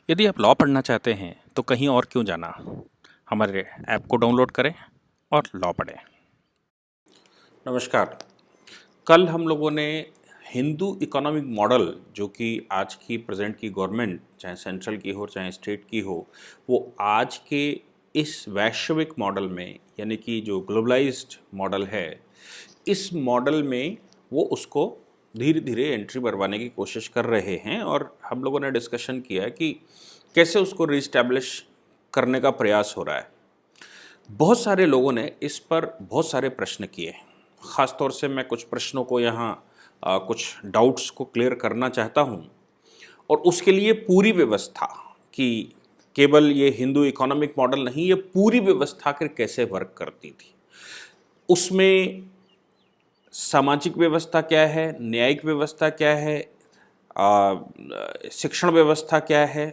यदि आप लॉ पढ़ना चाहते हैं तो कहीं और क्यों जाना। हमारे ऐप को डाउनलोड करें और लॉ पढ़ें। नमस्कार। कल हम लोगों ने हिंदू इकोनॉमिक मॉडल, जो कि आज की प्रेजेंट की गवर्नमेंट चाहे सेंट्रल की हो चाहे स्टेट की हो, वो आज के इस वैश्विक मॉडल में यानी कि जो ग्लोबलाइज्ड मॉडल है, इस मॉडल में वो उसको धीरे धीरे एंट्री मरवाने की कोशिश कर रहे हैं। और हम लोगों ने डिस्कशन किया कि कैसे उसको रीस्टैब्लिश करने का प्रयास हो रहा है। बहुत सारे लोगों ने इस पर बहुत सारे प्रश्न किए। ख़ास तौर से मैं कुछ प्रश्नों को यहाँ कुछ डाउट्स को क्लियर करना चाहता हूँ, और उसके लिए पूरी व्यवस्था कि केवल ये हिंदू इकोनॉमिक मॉडल नहीं, ये पूरी व्यवस्था के कैसे वर्क करती थी, उसमें सामाजिक व्यवस्था क्या है, न्यायिक व्यवस्था क्या है, शिक्षण व्यवस्था क्या है,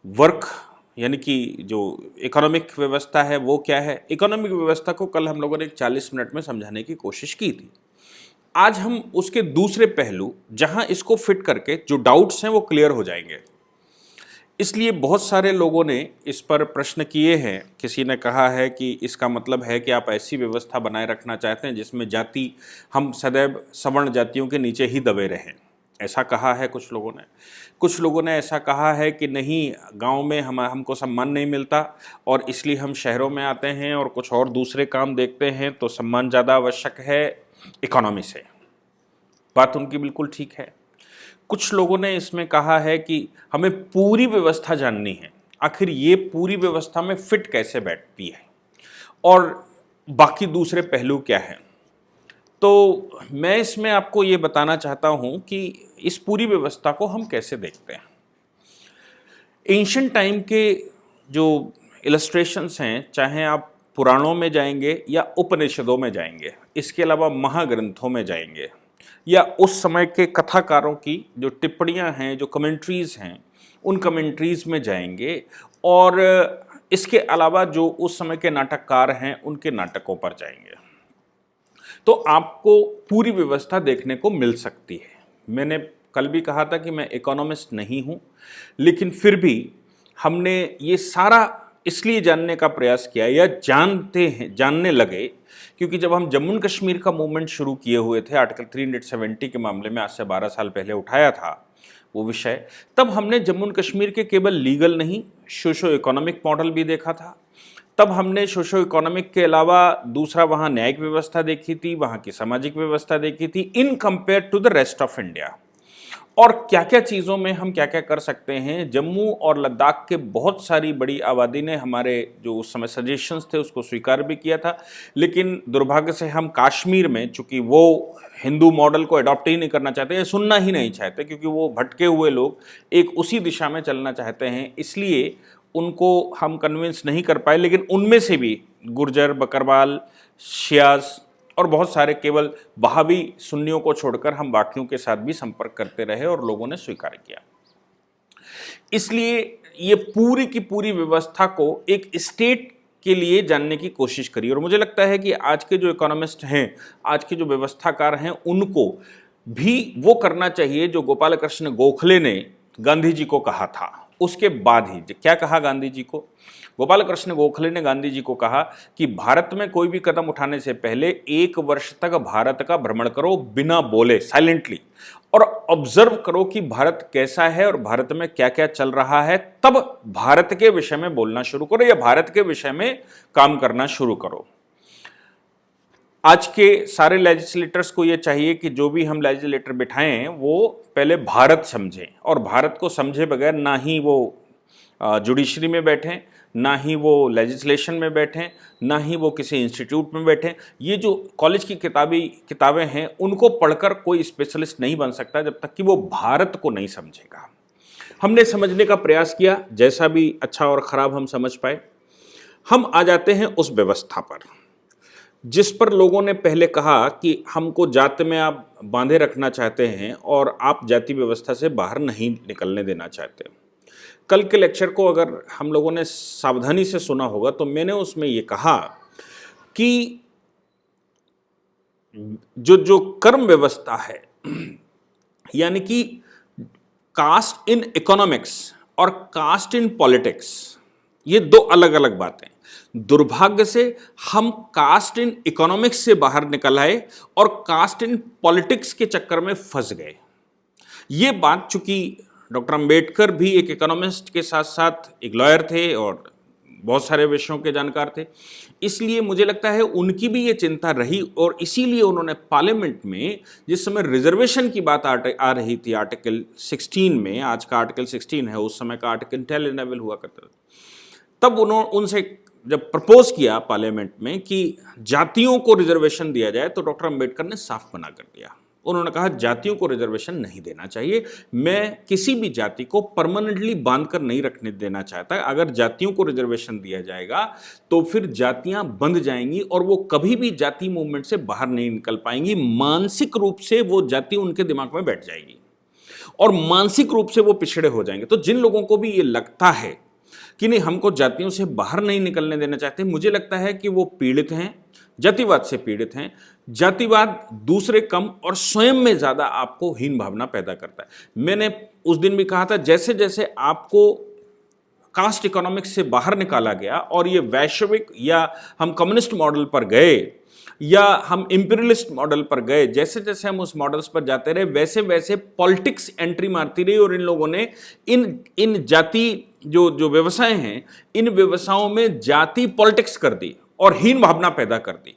वर्क यानी कि जो इकोनॉमिक व्यवस्था है वो क्या है। इकोनॉमिक व्यवस्था को कल हम लोगों ने 40 मिनट में समझाने की कोशिश की थी। आज हम उसके दूसरे पहलू, जहां इसको फिट करके जो डाउट्स हैं वो क्लियर हो जाएंगे। इसलिए बहुत सारे लोगों ने इस पर प्रश्न किए हैं। किसी ने कहा है कि इसका मतलब है कि आप ऐसी व्यवस्था बनाए रखना चाहते हैं जिसमें जाति, हम सदैव सवर्ण जातियों के नीचे ही दबे रहें, ऐसा कहा है कुछ लोगों ने। कुछ लोगों ने ऐसा कहा है कि नहीं, गांव में हमको सम्मान नहीं मिलता और इसलिए हम शहरों में आते हैं और कुछ और दूसरे काम देखते हैं, तो सम्मान ज़्यादा आवश्यक है इकोनॉमी से। बात उनकी बिल्कुल ठीक है। कुछ लोगों ने इसमें कहा है कि हमें पूरी व्यवस्था जाननी है, आखिर ये पूरी व्यवस्था में फिट कैसे बैठती है और बाकी दूसरे पहलू क्या हैं। तो मैं इसमें आपको ये बताना चाहता हूं कि इस पूरी व्यवस्था को हम कैसे देखते हैं। एंशिएंट टाइम के जो इलस्ट्रेशंस हैं, चाहे आप पुराणों में जाएंगे या उपनिषदों में जाएंगे, इसके अलावा महाग्रंथों में जाएंगे, या उस समय के कथाकारों की जो टिप्पणियां हैं, जो कमेंट्रीज हैं, उन कमेंट्रीज में जाएंगे, और इसके अलावा जो उस समय के नाटककार हैं उनके नाटकों पर जाएंगे, तो आपको पूरी व्यवस्था देखने को मिल सकती है। मैंने कल भी कहा था कि मैं इकोनॉमिस्ट नहीं हूं, लेकिन फिर भी हमने ये सारा इसलिए जानने का प्रयास किया या जानने लगे, क्योंकि जब हम जम्मू कश्मीर का मूवमेंट शुरू किए हुए थे, आर्टिकल 370 के मामले में आज से 12 साल पहले उठाया था वो विषय, तब हमने जम्मू कश्मीर के केवल लीगल नहीं, सोशो इकोनॉमिक मॉडल भी देखा था। तब हमने सोशो इकोनॉमिक के अलावा दूसरा वहाँ न्यायिक व्यवस्था देखी थी, वहाँ की सामाजिक व्यवस्था देखी थी in compare to the rest of India, और क्या क्या चीज़ों में हम क्या क्या कर सकते हैं। जम्मू और लद्दाख के बहुत सारी बड़ी आबादी ने हमारे जो उस समय सजेशंस थे उसको स्वीकार भी किया था, लेकिन दुर्भाग्य से हम कश्मीर में, चूंकि वो हिंदू मॉडल को अडॉप्ट ही नहीं करना चाहते, या सुनना ही नहीं चाहते, क्योंकि वो भटके हुए लोग एक उसी दिशा में चलना चाहते हैं, इसलिए उनको हम कन्विंस नहीं कर पाए। लेकिन उनमें से भी गुर्जर, बकरवाल, शियाज और बहुत सारे, केवल बहावी सुन्नियों को छोड़कर हम बाकियों के साथ भी संपर्क करते रहे और लोगों ने स्वीकार किया। इसलिए ये पूरी की पूरी व्यवस्था को एक स्टेट के लिए जानने की कोशिश करी, और मुझे लगता है कि आज के जो इकोनॉमिस्ट हैं, आज के जो व्यवस्थाकार हैं, उनको भी वो करना चाहिए जो गोपाल कृष्ण गोखले ने गांधी जी को कहा था। उसके बाद ही क्या कहा गांधी जी को? गोपाल कृष्ण गोखले ने गांधी जी को कहा कि भारत में कोई भी कदम उठाने से पहले 1 वर्ष तक भारत का भ्रमण करो बिना बोले, साइलेंटली, और ऑब्जर्व करो कि भारत कैसा है और भारत में क्या क्या चल रहा है, तब भारत के विषय में बोलना शुरू करो या भारत के विषय में काम करना शुरू करो। आज के सारे लेजिस्लेटर्स को ये चाहिए कि जो भी हम लेजिस्लेटर बिठाएं वो पहले भारत समझें, और भारत को समझे बगैर ना ही वो जुडिशरी में बैठें, ना ही वो लेजिस्लेशन में बैठें, ना ही वो किसी इंस्टीट्यूट में बैठें। ये जो कॉलेज की किताबें हैं उनको पढ़कर कोई स्पेशलिस्ट नहीं बन सकता जब तक कि वो भारत को नहीं समझेगा। हमने समझने का प्रयास किया, जैसा भी अच्छा और ख़राब हम समझ पाए। हम आ जाते हैं उस व्यवस्था पर जिस पर लोगों ने पहले कहा कि हमको जाति में आप बांधे रखना चाहते हैं और आप जाति व्यवस्था से बाहर नहीं निकलने देना चाहते। कल के लेक्चर को अगर हम लोगों ने सावधानी से सुना होगा तो मैंने उसमें ये कहा कि जो कर्म व्यवस्था है, यानी कि कास्ट इन इकोनॉमिक्स और कास्ट इन पॉलिटिक्स ये दो अलग अलग बातें। दुर्भाग्य से हम कास्ट इन इकोनॉमिक्स से बाहर निकल आए और कास्ट इन पॉलिटिक्स के चक्कर में फंस गए। ये बात, चूंकि डॉक्टर अंबेडकर भी एक इकोनॉमिस्ट के साथ साथ एक लॉयर थे और बहुत सारे विषयों के जानकार थे, इसलिए मुझे लगता है उनकी भी ये चिंता रही और इसीलिए उन्होंने पार्लियामेंट में जिस समय रिजर्वेशन की बात आ रही थी आर्टिकल 16 में, आज का आर्टिकल 16 है, उस समय का आर्टिकल 10 इनेबल हुआ करता था, तब उन्होंने उनसे जब प्रपोज किया पार्लियामेंट में कि जातियों को रिजर्वेशन दिया जाए, तो डॉक्टर अंबेडकर ने साफ मना कर दिया। उन्होंने कहा जातियों को रिजर्वेशन नहीं देना चाहिए, मैं किसी भी जाति को परमानेंटली बांध कर नहीं रखने देना चाहता। अगर जातियों को रिजर्वेशन दिया जाएगा तो फिर जातियां बंध जाएंगी और वो कभी भी जाति मूवमेंट से बाहर नहीं निकल पाएंगी। मानसिक रूप से वो जाति उनके दिमाग में बैठ जाएगी और मानसिक रूप से वो पिछड़े हो जाएंगे। तो जिन लोगों को भी ये लगता है कि नहीं हमको जातियों से बाहर नहीं निकलने देना चाहते, मुझे लगता है कि वो पीड़ित हैं, जातिवाद से पीड़ित हैं। जातिवाद दूसरे कम और स्वयं में ज्यादा आपको हीन भावना पैदा करता है। मैंने उस दिन भी कहा था, जैसे जैसे आपको कास्ट इकोनॉमिक्स से बाहर निकाला गया और ये वैश्विक या हम कम्युनिस्ट मॉडल पर गए या हम इंपीरियलिस्ट मॉडल पर गए, जैसे जैसे हम उस मॉडल्स पर जाते रहे वैसे वैसे पॉलिटिक्स एंट्री मारती रही और इन लोगों ने इन जाति जो व्यवसाय हैं, इन व्यवसायों में जाति पॉलिटिक्स कर दी और हीन भावना पैदा कर दी।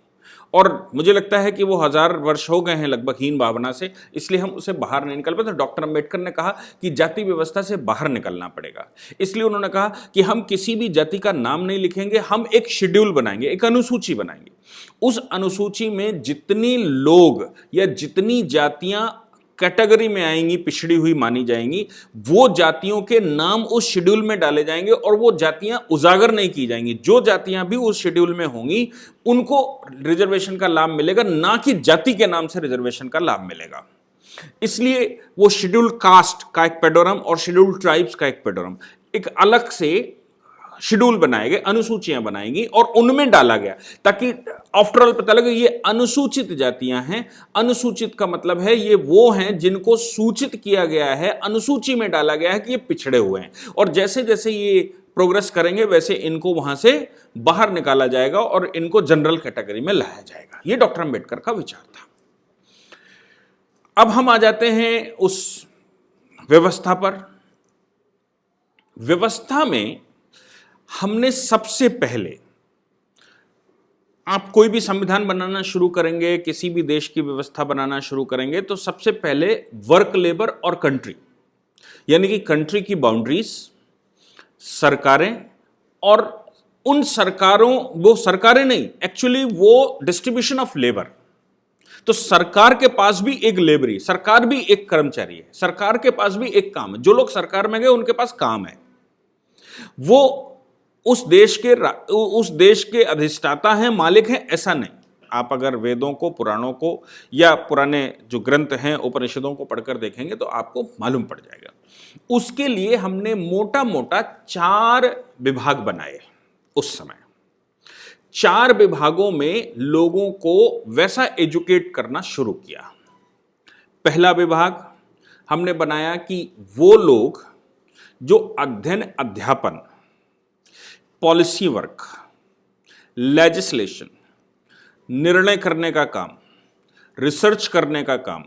और मुझे लगता है कि वो 1000 वर्ष हो गए हैं लगभग हीन भावना से, इसलिए हम उसे बाहर नहीं निकल पाए। तो डॉक्टर अंबेडकर ने कहा कि जाति व्यवस्था से बाहर निकलना पड़ेगा। इसलिए उन्होंने कहा कि हम किसी भी जाति का नाम नहीं लिखेंगे, हम एक शेड्यूल बनाएंगे, एक अनुसूची बनाएंगे। उस अनुसूची में जितनी लोग या जितनी जातियां कैटेगरी में आएंगी, पिछड़ी हुई मानी जाएंगी, वो जातियों के नाम उस शेड्यूल में डाले जाएंगे और वो जातियां उजागर नहीं की जाएंगी। जो जातियां भी उस शेड्यूल में होंगी उनको रिजर्वेशन का लाभ मिलेगा, ना कि जाति के नाम से रिजर्वेशन का लाभ मिलेगा। इसलिए वो शेड्यूल कास्ट का एक पेडोरम और शेड्यूल ट्राइब्स का एक पेडोरम, एक अलग से शेड्यूल बनाए गए, अनुसूचियां बनाएंगी और उनमें डाला गया, ताकि आफ्टरऑल पता लगे ये अनुसूचित जातियां हैं। अनुसूचित का मतलब है ये वो हैं जिनको सूचित किया गया है, अनुसूची में डाला गया है कि ये पिछड़े हुए हैं, और जैसे जैसे ये प्रोग्रेस करेंगे वैसे इनको वहां से बाहर निकाला जाएगा और इनको जनरल कैटेगरी में लाया जाएगा। ये डॉक्टर अंबेडकर का विचार था। अब हम आ जाते हैं उस व्यवस्था पर। व्यवस्था में हमने सबसे पहले, आप कोई भी संविधान बनाना शुरू करेंगे, किसी भी देश की व्यवस्था बनाना शुरू करेंगे, तो सबसे पहले वर्क, लेबर और कंट्री, यानी कि कंट्री की बाउंड्रीज, सरकारें और उन सरकारों, वो सरकारें नहीं, एक्चुअली वो डिस्ट्रीब्यूशन ऑफ लेबर। तो सरकार के पास भी एक लेबरी, सरकार भी एक कर्मचारी है, सरकार के पास भी एक काम है। जो लोग सरकार में गए उनके पास काम है, वो उस देश के अधिष्ठाता हैं, मालिक हैं, ऐसा नहीं। आप अगर वेदों को, पुराणों को या पुराने जो ग्रंथ हैं उपनिषदों को पढ़कर देखेंगे तो आपको मालूम पड़ जाएगा। उसके लिए हमने मोटा मोटा 4 विभाग बनाए उस समय। 4 विभागों में लोगों को वैसा एजुकेट करना शुरू किया। पहला विभाग हमने बनाया कि वो लोग जो अध्ययन, अध्यापन, पॉलिसी वर्क, लेजिस्लेशन, निर्णय करने का काम, रिसर्च करने का काम,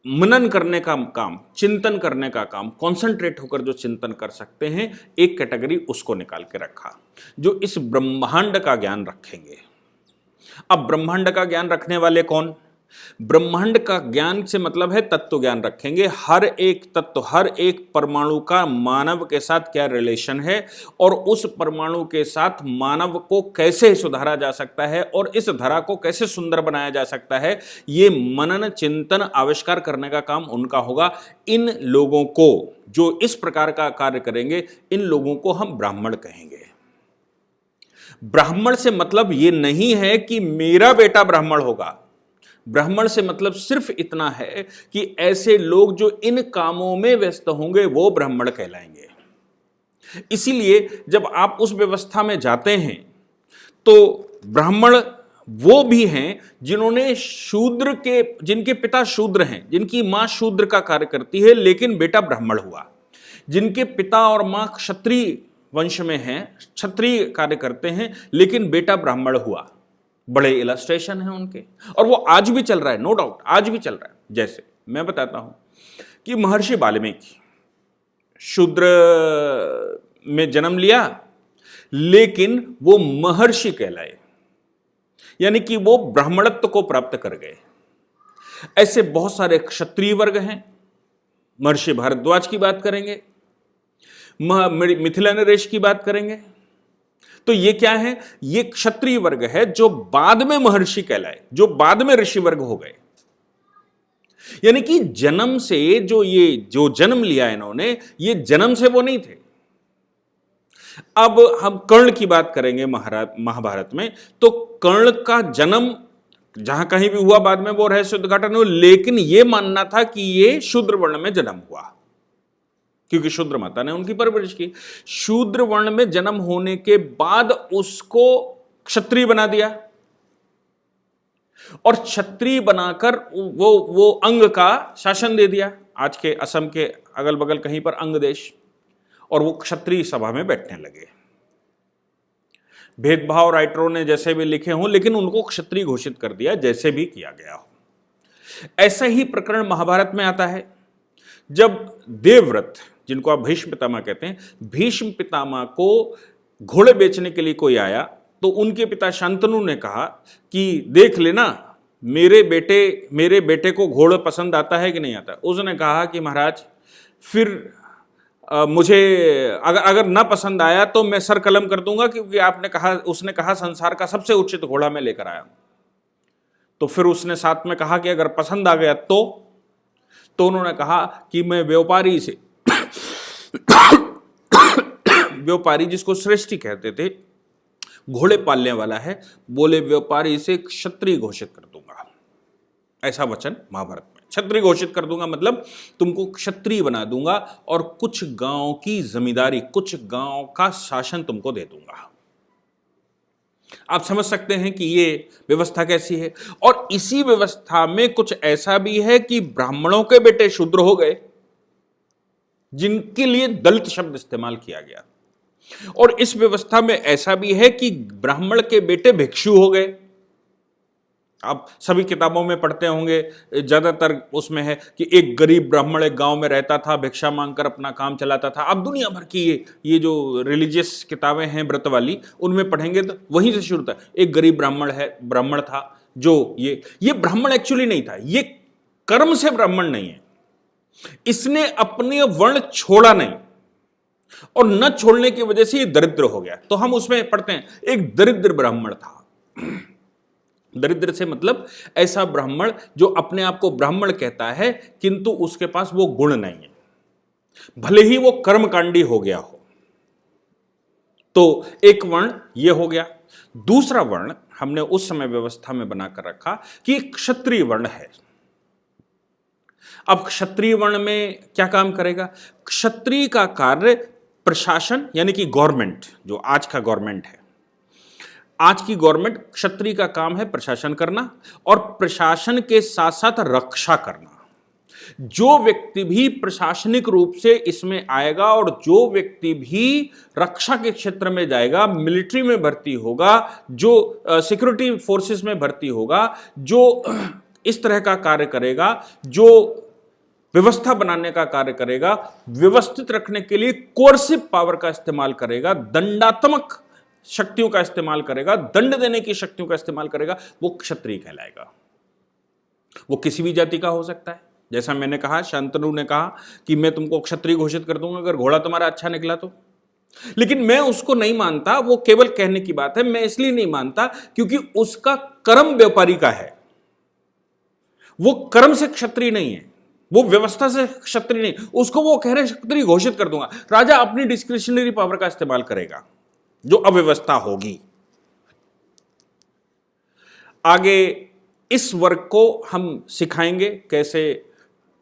मनन करने का काम, चिंतन करने का काम, कॉन्सेंट्रेट होकर जो चिंतन कर सकते हैं, एक कैटेगरी उसको निकाल के रखा, जो इस ब्रह्मांड का ज्ञान रखेंगे। अब ब्रह्मांड का ज्ञान रखने वाले कौन? ब्रह्मांड का ज्ञान से मतलब है तत्व ज्ञान रखेंगे। हर एक तत्व, हर एक परमाणु का मानव के साथ क्या रिलेशन है और उस परमाणु के साथ मानव को कैसे सुधारा जा सकता है और इस धरा को कैसे सुंदर बनाया जा सकता है, ये मनन, चिंतन, आविष्कार करने का काम उनका होगा। इन लोगों को, जो इस प्रकार का कार्य करेंगे, इन लोगों को हम ब्राह्मण कहेंगे। ब्राह्मण से मतलब ये नहीं है कि मेरा बेटा ब्राह्मण होगा। ब्राह्मण से मतलब सिर्फ इतना है कि ऐसे लोग जो इन कामों में व्यस्त होंगे वो ब्राह्मण कहलाएंगे। इसीलिए जब आप उस व्यवस्था में जाते हैं तो ब्राह्मण वो भी हैं जिन्होंने शूद्र के, जिनके पिता शूद्र हैं, जिनकी मां शूद्र का कार्य करती है लेकिन बेटा ब्राह्मण हुआ, जिनके पिता और मां क्षत्रिय वंश में हैं, क्षत्रिय कार्य करते हैं लेकिन बेटा ब्राह्मण हुआ। बड़े इलस्ट्रेशन हैं उनके, और वो आज भी चल रहा है, नो डाउट आज भी चल रहा है। जैसे मैं बताता हूं कि महर्षि वाल्मीकि शूद्र में जन्म लिया लेकिन वो महर्षि कहलाए, यानी कि वो ब्राह्मणत्व को प्राप्त कर गए। ऐसे बहुत सारे क्षत्रिय वर्ग हैं। महर्षि भारद्वाज की बात करेंगे, मिथिला नरेश की बात करेंगे, तो ये क्या है? ये क्षत्रिय वर्ग है जो बाद में महर्षि कहलाए, जो बाद में ऋषि वर्ग हो गए। यानी कि जन्म से जो जन्म लिया इन्होंने, ये जन्म से वो नहीं थे। अब हम कर्ण की बात करेंगे महाभारत में, तो कर्ण का जन्म जहां कहीं भी हुआ, बाद में वो रहस्य उद्घाटन हुआ, लेकिन ये मानना था कि ये शूद्र वर्ण में जन्म हुआ, क्योंकि शूद्र माता ने उनकी परवरिश की। शूद्र वर्ण में जन्म होने के बाद उसको क्षत्रिय बना दिया, और क्षत्रिय बनाकर वो अंग का शासन दे दिया, आज के असम के अगल बगल कहीं पर अंग देश, और वो क्षत्रिय सभा में बैठने लगे। भेदभाव राइटरों ने जैसे भी लिखे हों, लेकिन उनको क्षत्रिय घोषित कर दिया, जैसे भी किया गया हो। ऐसा ही प्रकरण महाभारत में आता है, जब देवव्रत, जिनको आप भीष्म पितामह कहते हैं, भीष्म पितामह को घोड़े बेचने के लिए कोई आया, तो उनके पिता शांतनु ने कहा कि देख लेना, मेरे बेटे को घोड़ा पसंद आता है कि नहीं आता। उसने कहा कि महाराज फिर मुझे अगर ना पसंद आया तो मैं सर कलम कर दूंगा, क्योंकि उसने कहा संसार का सबसे उचित घोड़ा मैं लेकर आया। तो फिर उसने साथ में कहा कि अगर पसंद आ गया तो उन्होंने कहा कि मैं व्यापारी से व्यापारी जिसको श्रेष्ठी कहते थे, घोड़े पालने वाला है, बोले व्यापारी से क्षत्रिय घोषित कर दूंगा। ऐसा वचन महाभारत में, क्षत्रिय घोषित कर दूंगा मतलब तुमको क्षत्रिय बना दूंगा, और कुछ गांव की जमींदारी, कुछ गांव का शासन तुमको दे दूंगा। आप समझ सकते हैं कि ये व्यवस्था कैसी है। और इसी व्यवस्था में कुछ ऐसा भी है कि ब्राह्मणों के बेटे शूद्र हो गए, जिनके लिए दलित शब्द इस्तेमाल किया गया। और इस व्यवस्था में ऐसा भी है कि ब्राह्मण के बेटे भिक्षु हो गए। आप सभी किताबों में पढ़ते होंगे, ज्यादातर उसमें है कि एक गरीब ब्राह्मण एक गांव में रहता था, भिक्षा मांगकर अपना काम चलाता था। आप दुनिया भर की ये जो रिलीजियस किताबें हैं व्रत वाली, उनमें पढ़ेंगे तो वहीं से शुरू था। एक गरीब ब्राह्मण था जो ये ब्राह्मण एक्चुअली नहीं था, ये कर्म से ब्राह्मण नहीं है, इसने अपने वर्ण छोड़ा नहीं, और न छोड़ने की वजह से ये दरिद्र हो गया। तो हम उसमें पढ़ते हैं एक दरिद्र ब्राह्मण था। दरिद्र से मतलब ऐसा ब्राह्मण जो अपने आप को ब्राह्मण कहता है किंतु उसके पास वो गुण नहीं है, भले ही वो कर्मकांडी हो गया हो। तो एक वर्ण ये हो गया। दूसरा वर्ण हमने उस समय व्यवस्था में बनाकर रखा कि क्षत्रिय वर्ण है। अब क्षत्रिय वर्ण में क्या काम करेगा? क्षत्रिय का कार्य प्रशासन, यानी कि गवर्नमेंट, जो आज का गवर्नमेंट है, आज की गवर्नमेंट, क्षत्रिय का काम है प्रशासन करना, और प्रशासन के साथ साथ रक्षा करना। जो व्यक्ति भी प्रशासनिक रूप से इसमें आएगा और जो व्यक्ति भी रक्षा के क्षेत्र में जाएगा, मिलिट्री में भर्ती होगा, जो सिक्योरिटी फोर्सेस में भर्ती होगा, जो इस तरह का कार्य करेगा, जो व्यवस्था बनाने का कार्य करेगा, व्यवस्थित रखने के लिए कोर्सिव पावर का इस्तेमाल करेगा, दंडात्मक शक्तियों का इस्तेमाल करेगा, दंड देने की शक्तियों का इस्तेमाल करेगा, वो क्षत्रिय कहलाएगा। वो किसी भी जाति का हो सकता है। जैसा मैंने कहा, शांतनु ने कहा कि मैं तुमको क्षत्रिय घोषित कर दूंगा अगर घोड़ा तुम्हारा अच्छा निकला तो। लेकिन मैं उसको नहीं मानता, वो केवल कहने की बात है। मैं इसलिए नहीं मानता क्योंकि उसका कर्म व्यापारी का है, वो कर्म से क्षत्रिय नहीं है, वो व्यवस्था से क्षत्रिय नहीं। उसको वो कह रहे क्षत्रिय घोषित कर दूंगा। राजा अपनी डिस्क्रिशनरी पावर का इस्तेमाल करेगा जो अव्यवस्था होगी। आगे इस वर्ग को हम सिखाएंगे कैसे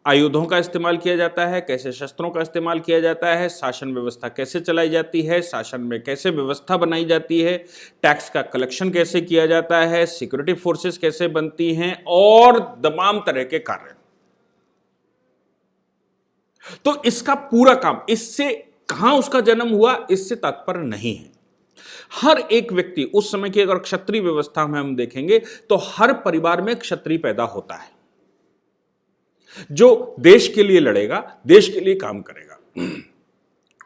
आयुधों का इस्तेमाल किया जाता है, कैसे शस्त्रों का इस्तेमाल किया जाता है, शासन व्यवस्था कैसे चलाई जाती है, शासन में कैसे व्यवस्था बनाई जाती है, टैक्स का कलेक्शन कैसे किया जाता है, सिक्योरिटी फोर्सेस कैसे बनती हैं और तमाम तरह के कार्य। तो इसका पूरा काम, इससे कहां उसका जन्म हुआ इससे तात्पर्य नहीं है। हर एक व्यक्ति उस समय की अगर क्षत्रिय व्यवस्था में हम देखेंगे तो हर परिवार में क्षत्रिय पैदा होता है जो देश के लिए लड़ेगा, देश के लिए काम करेगा।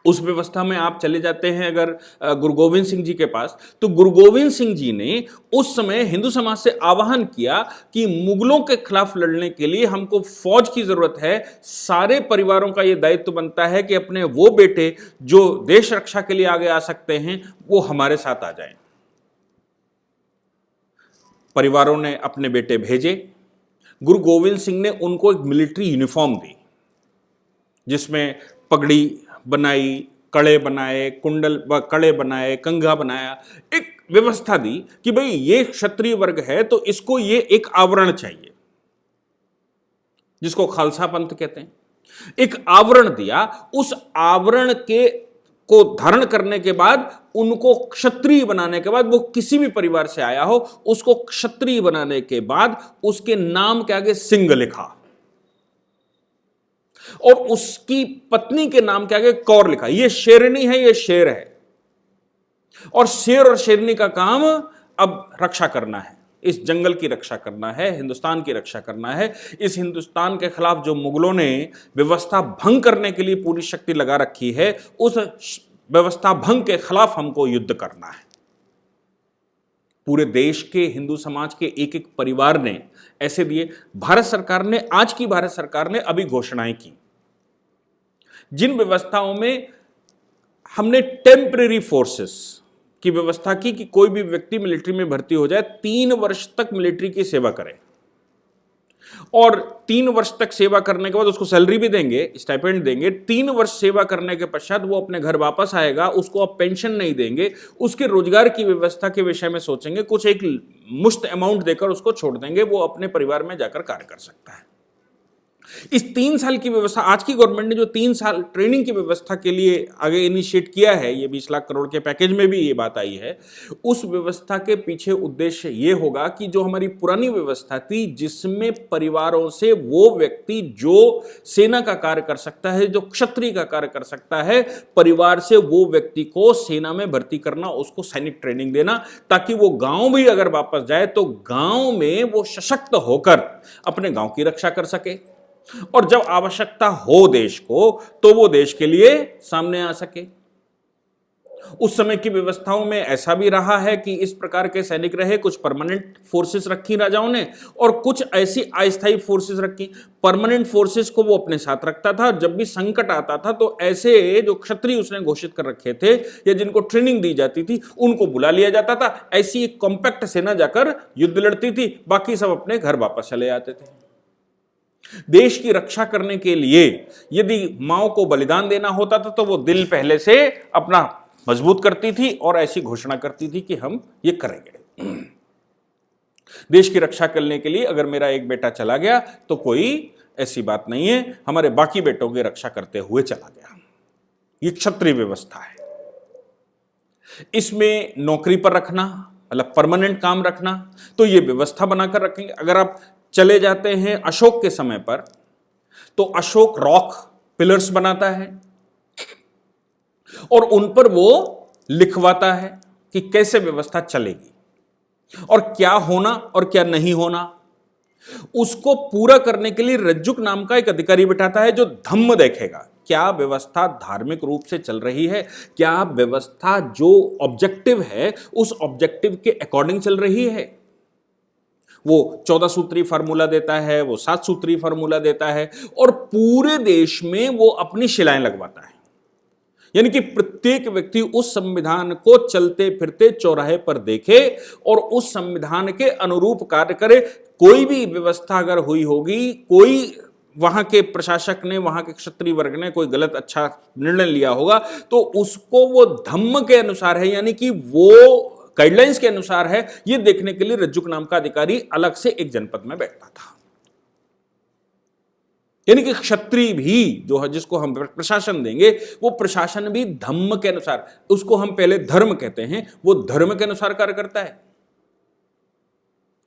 उस व्यवस्था में आप चले जाते हैं अगर गुरु गोविंद सिंह जी के पास, तो गुरु गोविंद सिंह जी ने उस समय हिंदू समाज से आह्वान किया कि मुगलों के खिलाफ लड़ने के लिए हमको फौज की जरूरत है। सारे परिवारों का यह दायित्व बनता है कि अपने वो बेटे जो देश रक्षा के लिए आगे आ सकते हैं वो हमारे साथ आ जाएं। परिवारों ने अपने बेटे भेजे। गुरु गोविंद सिंह ने उनको एक मिलिट्री यूनिफॉर्म दी जिसमें पगड़ी बनाई, कड़े बनाए, कुंडल कड़े बनाए, कंघा बनाया, एक व्यवस्था दी कि भाई ये क्षत्रिय वर्ग है तो इसको ये एक आवरण चाहिए जिसको खालसा पंथ कहते हैं। एक आवरण दिया, उस आवरण के को धारण करने के बाद उनको क्षत्रिय बनाने के बाद, वो किसी भी परिवार से आया हो उसको क्षत्रिय बनाने के बाद उसके नाम के आगे सिंह लिखा और उसकी पत्नी के नाम के आगे कौर लिखा। ये शेरनी है, ये शेर है और शेर और शेरनी का काम अब रक्षा करना है, इस जंगल की रक्षा करना है, हिंदुस्तान की रक्षा करना है। इस हिंदुस्तान के खिलाफ जो मुगलों ने व्यवस्था भंग करने के लिए पूरी शक्ति लगा रखी है, उस व्यवस्था भंग के खिलाफ हमको युद्ध करना है। पूरे देश के हिंदू समाज के एक एक परिवार ने ऐसे दिए। भारत सरकार ने, आज की भारत सरकार ने अभी घोषणाएं की जिन व्यवस्थाओं में हमने टेम्परेरी फोर्सेस की व्यवस्था की कि कोई भी व्यक्ति मिलिट्री में भर्ती हो जाए, 3 वर्ष तक मिलिट्री की सेवा करे और 3 वर्ष तक सेवा करने के बाद उसको सैलरी भी देंगे, स्टाइपेंड देंगे। 3 वर्ष सेवा करने के पश्चात वो अपने घर वापस आएगा, उसको आप पेंशन नहीं देंगे, उसके रोजगार की व्यवस्था के विषय में सोचेंगे, कुछ एक मुश्त अमाउंट देकर उसको छोड़ देंगे, वो अपने परिवार में जाकर कार्य कर सकता है। इस 3 साल की व्यवस्था, आज की गवर्नमेंट ने जो 3 साल ट्रेनिंग की व्यवस्था के लिए आगे इनिशिएट किया है, ये 20 लाख करोड़ के पैकेज में भी ये बात आई है, उस व्यवस्था के पीछे उद्देश्य ये होगा कि जो हमारी पुरानी व्यवस्था थी जिसमें परिवारों से वो व्यक्ति जो सेना का कार्य कर सकता है, जो क्षत्रिय का कार्य कर सकता है, परिवार से वो व्यक्ति को सेना में भर्ती करना, उसको सैनिक ट्रेनिंग देना, ताकि वो गांव भी अगर वापस जाए तो गांव में वो सशक्त होकर अपने गांव की रक्षा कर सके और जब आवश्यकता हो देश को तो वो देश के लिए सामने आ सके। उस समय की व्यवस्थाओं में ऐसा भी रहा है कि इस प्रकार के सैनिक रहे, कुछ परमानेंट फोर्सेस रखी राजाओं ने और कुछ ऐसी अस्थायी फोर्सेस रखी। परमानेंट फोर्सेस को वो अपने साथ रखता था, जब भी संकट आता था तो ऐसे जो क्षत्रिय उसने घोषित कर रखे थे या जिनको ट्रेनिंग दी जाती थी उनको बुला लिया जाता था। ऐसी एक कॉम्पैक्ट सेना जाकर युद्ध लड़ती थी, बाकी सब अपने घर वापस चले आते थे। देश की रक्षा करने के लिए यदि माओ को बलिदान देना होता था तो वो दिल पहले से अपना मजबूत करती थी और ऐसी घोषणा करती थी कि हम ये करेंगे। देश की रक्षा करने के लिए अगर मेरा एक बेटा चला गया तो कोई ऐसी बात नहीं है, हमारे बाकी बेटों की रक्षा करते हुए चला गया। ये क्षत्रिय व्यवस्था है। इसमें नौकरी पर रखना मतलब परमानेंट काम रखना, तो ये व्यवस्था बनाकर रखेंगे। अगर आप चले जाते हैं अशोक के समय पर तो अशोक रॉक पिलर्स बनाता है और उन पर वो लिखवाता है कि कैसे व्यवस्था चलेगी और क्या होना और क्या नहीं होना। उसको पूरा करने के लिए रज्जुक नाम का एक अधिकारी बिठाता है जो धम्म देखेगा, क्या व्यवस्था धार्मिक रूप से चल रही है, क्या व्यवस्था जो ऑब्जेक्टिव है उस ऑब्जेक्टिव के अकॉर्डिंग चल रही है। वो 14 सूत्री फार्मूला देता है, वो 7 सूत्री फार्मूला देता है और पूरे देश में वो अपनी शिलाएं लगवाता है। यानी कि प्रत्येक व्यक्ति उस संविधान को चलते फिरते चौराहे पर देखे और उस संविधान के अनुरूप कार्य करे। कोई भी व्यवस्था अगर हुई होगी, कोई वहां के प्रशासक ने, वहां के क्षत्रिय वर्ग ने कोई गलत अच्छा निर्णय लिया होगा तो उसको वो धम्म के अनुसार है, यानी कि वो गाइडलाइंस के अनुसार है, ये देखने के लिए रज्जुक नाम का अधिकारी अलग से एक जनपद में बैठता था। यानी कि क्षत्रिय भी जो है, जिसको हम प्रशासन देंगे, वो प्रशासन भी धम्म के अनुसार, उसको हम पहले धर्म कहते हैं, वो धर्म के अनुसार कार्य करता है।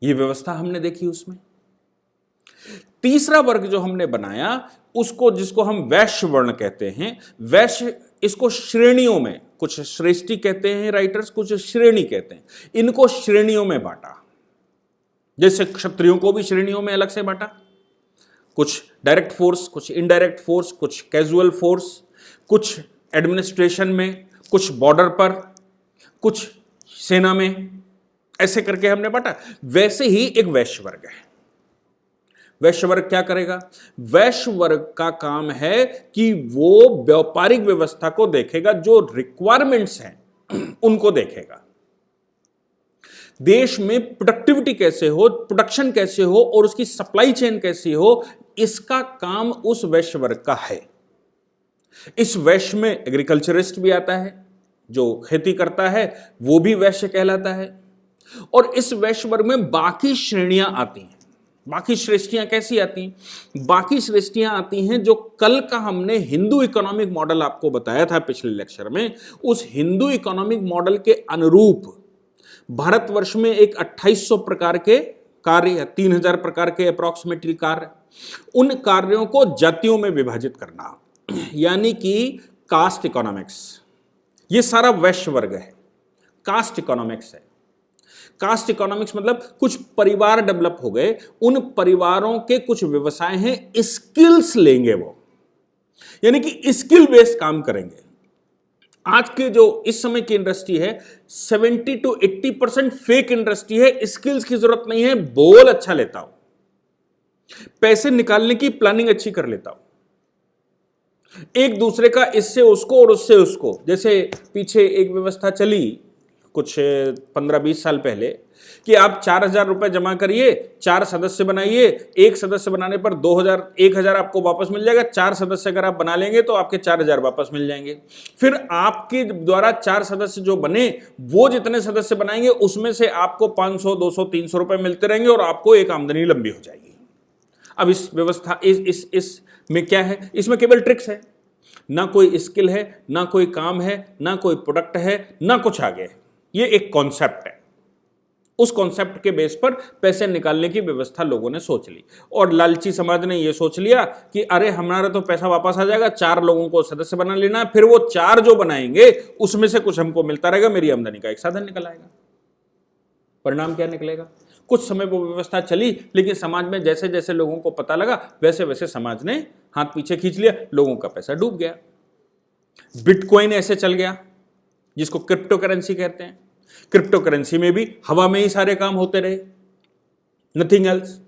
ये व्यवस्था हमने देखी उसमें। तीसरा वर्ग जो हमने बनाया उसको, जिसको हम वैश्य वर्ण कहते हैं, वैश्य, इसको श्रेणियों में, कुछ श्रेष्ठी कहते हैं राइटर्स, कुछ श्रेणी कहते हैं, इनको श्रेणियों में बांटा। जैसे क्षत्रियों को भी श्रेणियों में अलग से बांटा, कुछ डायरेक्ट फोर्स, कुछ इनडायरेक्ट फोर्स, कुछ कैजुअल फोर्स, कुछ एडमिनिस्ट्रेशन में, कुछ बॉर्डर पर, कुछ सेना में, ऐसे करके हमने बांटा। वैसे ही एक वैश्य वर्ग है। वैश्य वर्ग क्या करेगा? वैश्य वर्ग का काम है कि वो व्यापारिक व्यवस्था को देखेगा, जो रिक्वायरमेंट्स हैं उनको देखेगा। देश में प्रोडक्टिविटी कैसे हो, प्रोडक्शन कैसे हो और उसकी सप्लाई चेन कैसी हो, इसका काम उस वैश्य वर्ग का है। इस वैश्य में एग्रीकल्चरिस्ट भी आता है, जो खेती करता है वो भी वैश्य कहलाता है। और इस वैश्य वर्ग में बाकी श्रेणियां आती हैं। बाकी श्रेष्ठियां कैसी आती हैं? बाकी श्रेष्ठियां आती हैं जो कल का हमने हिंदू इकोनॉमिक मॉडल आपको बताया था पिछले लेक्चर में, उस हिंदू इकोनॉमिक मॉडल के अनुरूप भारतवर्ष में एक 2800 प्रकार के कार्य या 3000 प्रकार के अप्रॉक्सीमेटली कार्य, उन कार्यों को जातियों में विभाजित करना, यानी कि कास्ट इकोनॉमिक्स। ये सारा वैश्य वर्ग है, कास्ट इकोनॉमिक्स है। कास्ट इकोनॉमिक्स मतलब कुछ परिवार डेवलप हो गए, उन परिवारों के कुछ व्यवसाय हैं, स्किल्स लेंगे वो, यानी कि स्किल बेस्ड काम करेंगे। आज के जो इस समय की इंडस्ट्री है 70 to 80% फेक इंडस्ट्री है। स्किल्स की जरूरत नहीं है, बोल अच्छा लेता हो, पैसे निकालने की प्लानिंग अच्छी कर लेता हो, एक दूसरे का इससे उसको और उससे उसको। जैसे पीछे एक व्यवस्था चली कुछ 15-20 साल पहले कि आप 4000 रुपए जमा करिए, 4 सदस्य बनाइए, एक सदस्य बनाने पर 1000 आपको वापस मिल जाएगा, 4 सदस्य अगर आप बना लेंगे तो आपके 4000 वापस मिल जाएंगे। फिर आपके द्वारा 4 सदस्य जो बने, वो जितने सदस्य बनाएंगे उसमें से आपको 500, 200, 300 रुपए मिलते रहेंगे और आपको एक आमदनी लंबी हो जाएगी। अब इस व्यवस्था इसमें क्या है? इसमें केवल ट्रिक्स है, ना कोई स्किल है, ना कोई काम है, ना कोई प्रोडक्ट है, ना कुछ आगे है। ये एक कॉन्सेप्ट है। उस कॉन्सेप्ट के बेस पर पैसे निकालने की व्यवस्था लोगों ने सोच ली, और लालची समाज ने यह सोच लिया कि अरे हमारा तो पैसा वापस आ जाएगा, 4 लोगों को सदस्य बना लेना है, फिर वो 4 जो बनाएंगे उसमें से कुछ हमको मिलता रहेगा, मेरी आमदनी का एक साधन निकल आएगा। परिणाम क्या निकलेगा? कुछ समय वो व्यवस्था चली, लेकिन समाज में जैसे जैसे लोगों को पता लगा वैसे वैसे समाज ने हाथ पीछे खींच लिया, लोगों का पैसा डूब गया। बिटकॉइन ऐसे चल गया, जिसको क्रिप्टो करेंसी कहते हैं। क्रिप्टो करेंसी में भी हवा में ही सारे काम होते रहे, नथिंग एल्स।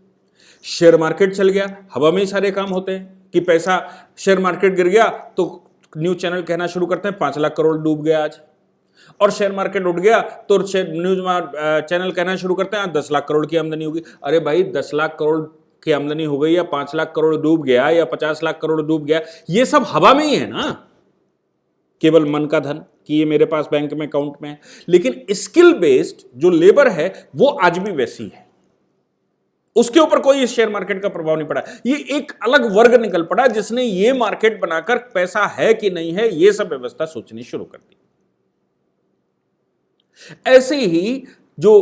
शेयर मार्केट चल गया, हवा में ही सारे काम होते हैं कि पैसा, शेयर मार्केट गिर गया तो न्यूज चैनल कहना शुरू करते हैं 5 लाख करोड़ डूब गया आज, और शेयर मार्केट उठ गया तो न्यूज चैनल कहना शुरू करते हैं 10 लाख करोड़ की आमदनी होगी। अरे भाई 10 लाख करोड़ की आमदनी हो गई या 5 लाख करोड़ डूब गया या 50 लाख करोड़ डूब गया, ये सब हवा में ही है ना, केवल मन का धन कि ये मेरे पास बैंक में अकाउंट में है। लेकिन स्किल बेस्ड जो लेबर है वो आज भी वैसी है, उसके ऊपर कोई शेयर मार्केट का प्रभाव नहीं पड़ा। ये एक अलग वर्ग निकल पड़ा जिसने ये मार्केट बनाकर पैसा है कि नहीं है ये सब व्यवस्था सोचनी शुरू कर दी। ऐसे ही जो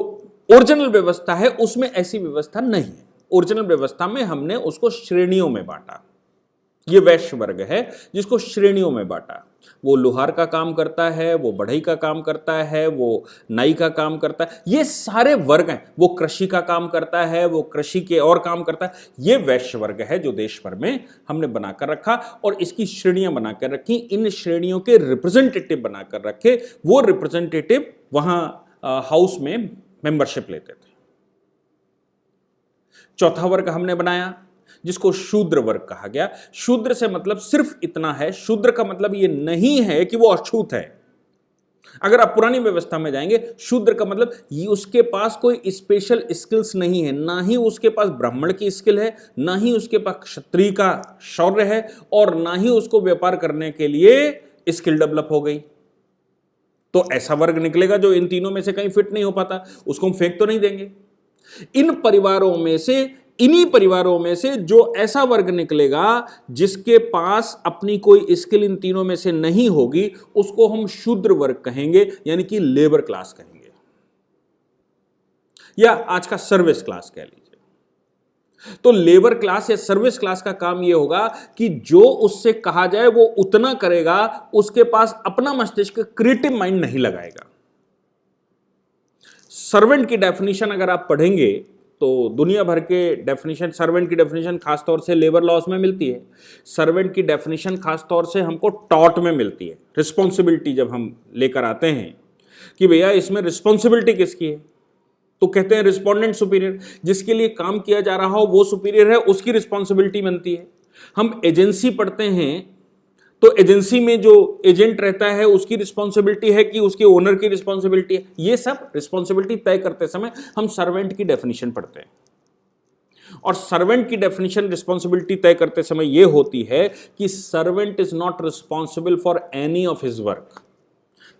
ओरिजिनल व्यवस्था है उसमें ऐसी व्यवस्था नहीं है। ओरिजिनल व्यवस्था में हमने उसको श्रेणियों में बांटा। ये वैश्य वर्ग है जिसको श्रेणियों में बांटा। वो लोहार का काम करता है, वो बढ़ई का काम करता है, वो नाई का काम करता है, ये सारे वर्ग हैं। वो कृषि का काम करता है, वो कृषि के और काम करता है। ये वैश्य वर्ग है जो देश भर में हमने बनाकर रखा और इसकी श्रेणियां बनाकर रखी। इन श्रेणियों के रिप्रेजेंटेटिव बनाकर रखे। वो रिप्रेजेंटेटिव वहां हाउस में मेंबरशिप लेते थे। चौथा वर्ग हमने बनाया जिसको शूद्र वर्ग कहा गया। शूद्र से मतलब सिर्फ इतना है, शूद्र का मतलब ये नहीं है कि वो अछूत है। अगर आप पुरानी व्यवस्था में जाएंगे, शूद्र का मतलब ये उसके पास कोई स्पेशल स्किल्स नहीं है, ना ही उसके पास ब्राह्मण की स्किल है, ना ही उसके पास क्षत्रिय का शौर्य है, और ना ही उसको व्यापार करने के लिए स्किल डेवलप हो गई। तो ऐसा वर्ग निकलेगा जो इन तीनों में से कहीं फिट नहीं हो पाता, उसको हम फेंक तो नहीं देंगे। इन परिवारों में से इन्हीं परिवारों में से जो ऐसा वर्ग निकलेगा जिसके पास अपनी कोई स्किल इन तीनों में से नहीं होगी, उसको हम शूद्र वर्ग कहेंगे, यानी कि लेबर क्लास कहेंगे, या आज का सर्विस क्लास कह लीजिए। तो लेबर क्लास या सर्विस क्लास का काम यह होगा कि जो उससे कहा जाए वो उतना करेगा, उसके पास अपना मस्तिष्क, क्रिएटिव माइंड नहीं लगाएगा। सर्वेंट की डेफिनेशन अगर आप पढ़ेंगे तो दुनिया भर के डेफिनेशन, सर्वेंट की डेफिनेशन खासतौर से लेबर लॉज में मिलती है। सर्वेंट की डेफिनेशन खासतौर से हमको टॉट में मिलती है। रिस्पॉन्सिबिलिटी जब हम लेकर आते हैं कि भैया इसमें रिस्पॉन्सिबिलिटी किसकी है, तो कहते हैं रिस्पोंडेंट सुपीरियर, जिसके लिए काम किया जा रहा हो वो सुपीरियर है, उसकी रिस्पॉन्सिबिलिटी बनती है। हम एजेंसी पढ़ते हैं तो एजेंसी में जो एजेंट रहता है उसकी रिस्पॉन्सिबिलिटी है कि उसके ओनर की रिस्पॉन्सिबिलिटी है। ये सब रिस्पॉन्सिबिलिटी तय करते समय हम सर्वेंट की डेफिनेशन पढ़ते हैं, और सर्वेंट की डेफिनेशन रिस्पॉन्सिबिलिटी तय करते समय यह होती है कि servant is not responsible for any of his work,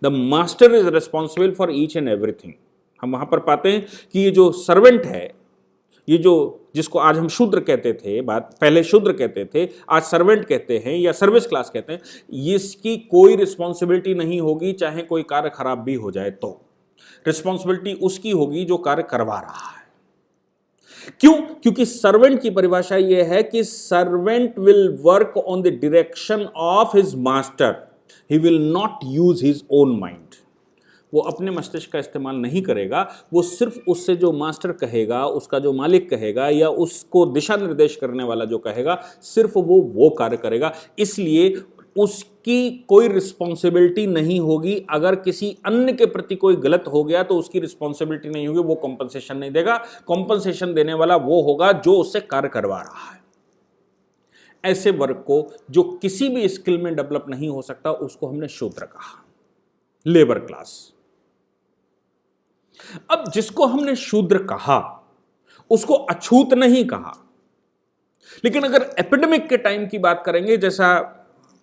the master is responsible for each and everything. हम वहां पर पाते हैं कि ये जो सर्वेंट है, ये जो जिसको आज हम शूद्र कहते थे, बात पहले शूद्र कहते थे, आज सर्वेंट कहते हैं या सर्विस क्लास कहते हैं, इसकी कोई रिस्पॉन्सिबिलिटी नहीं होगी चाहे कोई कार्य खराब भी हो जाए तो। रिस्पॉन्सिबिलिटी उसकी होगी जो कार्य करवा रहा है। क्यों? क्योंकि सर्वेंट की परिभाषा यह है कि servant will work on the direction of his master, he will not use his own mind. वो अपने मस्तिष्क का इस्तेमाल नहीं करेगा, वो सिर्फ उससे जो मास्टर कहेगा, उसका जो मालिक कहेगा या उसको दिशा निर्देश करने वाला जो कहेगा, सिर्फ वो कार्य करेगा। इसलिए उसकी कोई रिस्पॉन्सिबिलिटी नहीं होगी। अगर किसी अन्य के प्रति कोई गलत हो गया तो उसकी रिस्पॉन्सिबिलिटी नहीं होगी, वो कॉम्पनसेशन नहीं देगा। कॉम्पनसेशन देने वाला वो होगा जो उससे कार्य करवा रहा है। ऐसे वर्ग को जो किसी भी स्किल में डेवलप नहीं हो सकता, उसको हमने शूद्र कहा, लेबर क्लास। अब जिसको हमने शूद्र कहा उसको अछूत नहीं कहा, लेकिन अगर एपिडेमिक के टाइम की बात करेंगे, जैसा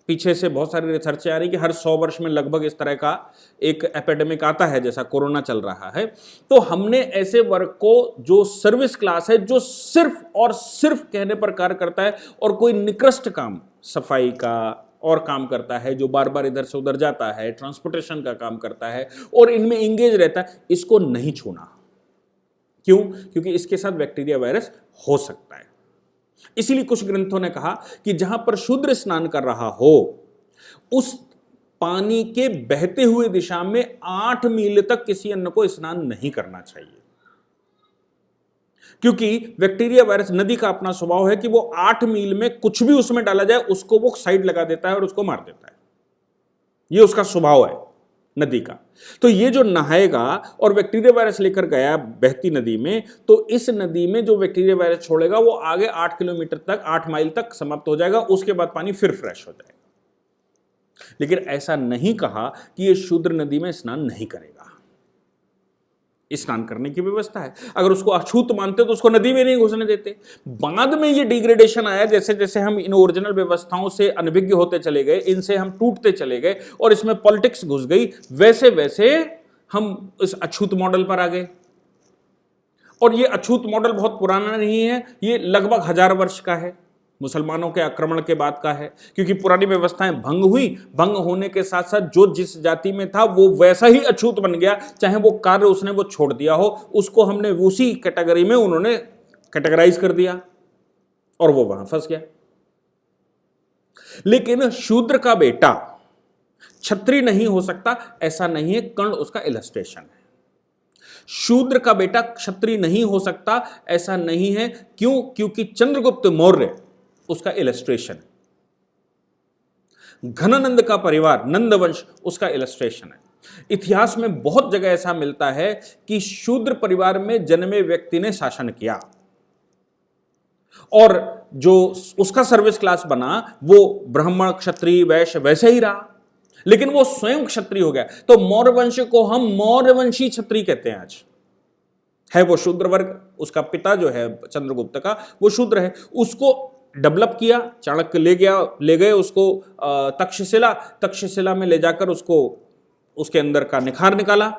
पीछे से बहुत सारी रिसर्चें आ रही कि हर 100 वर्ष में लगभग इस तरह का एक एपिडेमिक आता है, जैसा कोरोना चल रहा है, तो हमने ऐसे वर्ग को जो सर्विस क्लास है, जो सिर्फ और सिर्फ कहने पर कार्य करता है और कोई निकृष्ट काम, सफाई का और काम करता है, जो बार बार इधर से उधर जाता है, ट्रांसपोर्टेशन का काम करता है और इनमें इंगेज रहता है, इसको नहीं छूना। क्यों? क्योंकि इसके साथ बैक्टीरिया वायरस हो सकता है। इसीलिए कुछ ग्रंथों ने कहा कि जहां पर शूद्र स्नान कर रहा हो, उस पानी के बहते हुए दिशा में 8 मील तक किसी अन्य को स्नान नहीं करना चाहिए, क्योंकि बैक्टीरिया वायरस, नदी का अपना स्वभाव है कि वो 8 मील में कुछ भी उसमें डाला जाए उसको वो साइड लगा देता है और उसको मार देता है। ये उसका स्वभाव है नदी का। तो ये जो नहाएगा और बैक्टीरिया वायरस लेकर गया बहती नदी में, तो इस नदी में जो बैक्टीरिया वायरस छोड़ेगा वो आगे 8 किलोमीटर तक, 8 माइल तक समाप्त हो जाएगा। उसके बाद पानी फिर फ्रेश हो जाएगा। लेकिन ऐसा नहीं कहा कि ये शूद्र नदी में स्नान नहीं करेगा। स्नान करने की व्यवस्था है। अगर उसको अछूत मानते तो उसको नदी में नहीं घुसने देते। बाद में ये डिग्रेडेशन आया, जैसे जैसे हम इन ओरिजिनल व्यवस्थाओं से अनभिज्ञ होते चले गए, इनसे हम टूटते चले गए और इसमें पॉलिटिक्स घुस गई, वैसे वैसे हम इस अछूत मॉडल पर आ गए। और ये अछूत मॉडल बहुत पुराना नहीं है, ये लगभग 1000 वर्ष का है, मुसलमानों के आक्रमण के बाद का है। क्योंकि पुरानी व्यवस्थाएं भंग हुई, भंग होने के साथ साथ जो जिस जाति में था वो वैसा ही अछूत बन गया, चाहे वो कार्य उसने वो छोड़ दिया हो, उसको हमने उसी कैटेगरी में उन्होंने कैटेगराइज कर दिया और वो वहां फंस गया। लेकिन शूद्र का बेटा क्षत्रिय नहीं हो सकता, ऐसा नहीं है। कर्ण उसका इलस्ट्रेशन है। शूद्र का बेटा क्षत्रिय नहीं हो सकता, ऐसा नहीं है। क्यों? क्योंकि चंद्रगुप्त मौर्य उसका इलस्ट्रेशन है। घनानंद का परिवार, नंद वंश, उसका इलस्ट्रेशन है। इतिहास में बहुत जगह ऐसा मिलता है कि शूद्र परिवार में जन्मे व्यक्ति ने शासन किया और जो उसका सर्विस क्लास बना वो ब्राह्मण, क्षत्रिय, वैश्य वैसे ही रहा, लेकिन वो स्वयं क्षत्रिय हो गया। तो मौर्य वंश को हम मौर्यवंशी क्षत्रिय कहते हैं। आज है वो शूद्र वर्ग, उसका पिता जो है चंद्रगुप्त का, वो शूद्र है। उसको डेवलप किया, चाणक्य ले गए उसको तक्षशिला में ले जाकर उसको उसके अंदर का निखार निकाला,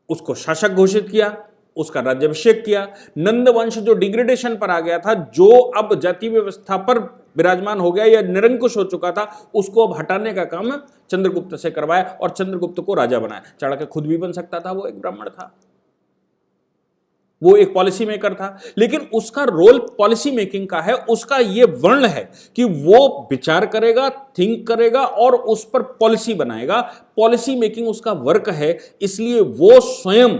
उसको शासक घोषित किया उसका राज्याभिषेक किया। नंद वंश जो डिग्रेडेशन पर आ गया था, जो अब जाति व्यवस्था पर विराजमान हो गया या निरंकुश हो चुका था, उसको अब हटाने का काम चंद्रगुप्त से करवाया और चंद्रगुप्त को राजा बनाया। चाणक्य खुद भी बन सकता था, वो एक ब्राह्मण था, वो एक पॉलिसी मेकर था, लेकिन उसका रोल पॉलिसी मेकिंग का है, उसका ये वर्ण है कि वो विचार करेगा, थिंक करेगा और उस पर पॉलिसी बनाएगा। पॉलिसी मेकिंग उसका वर्क है, इसलिए वो स्वयं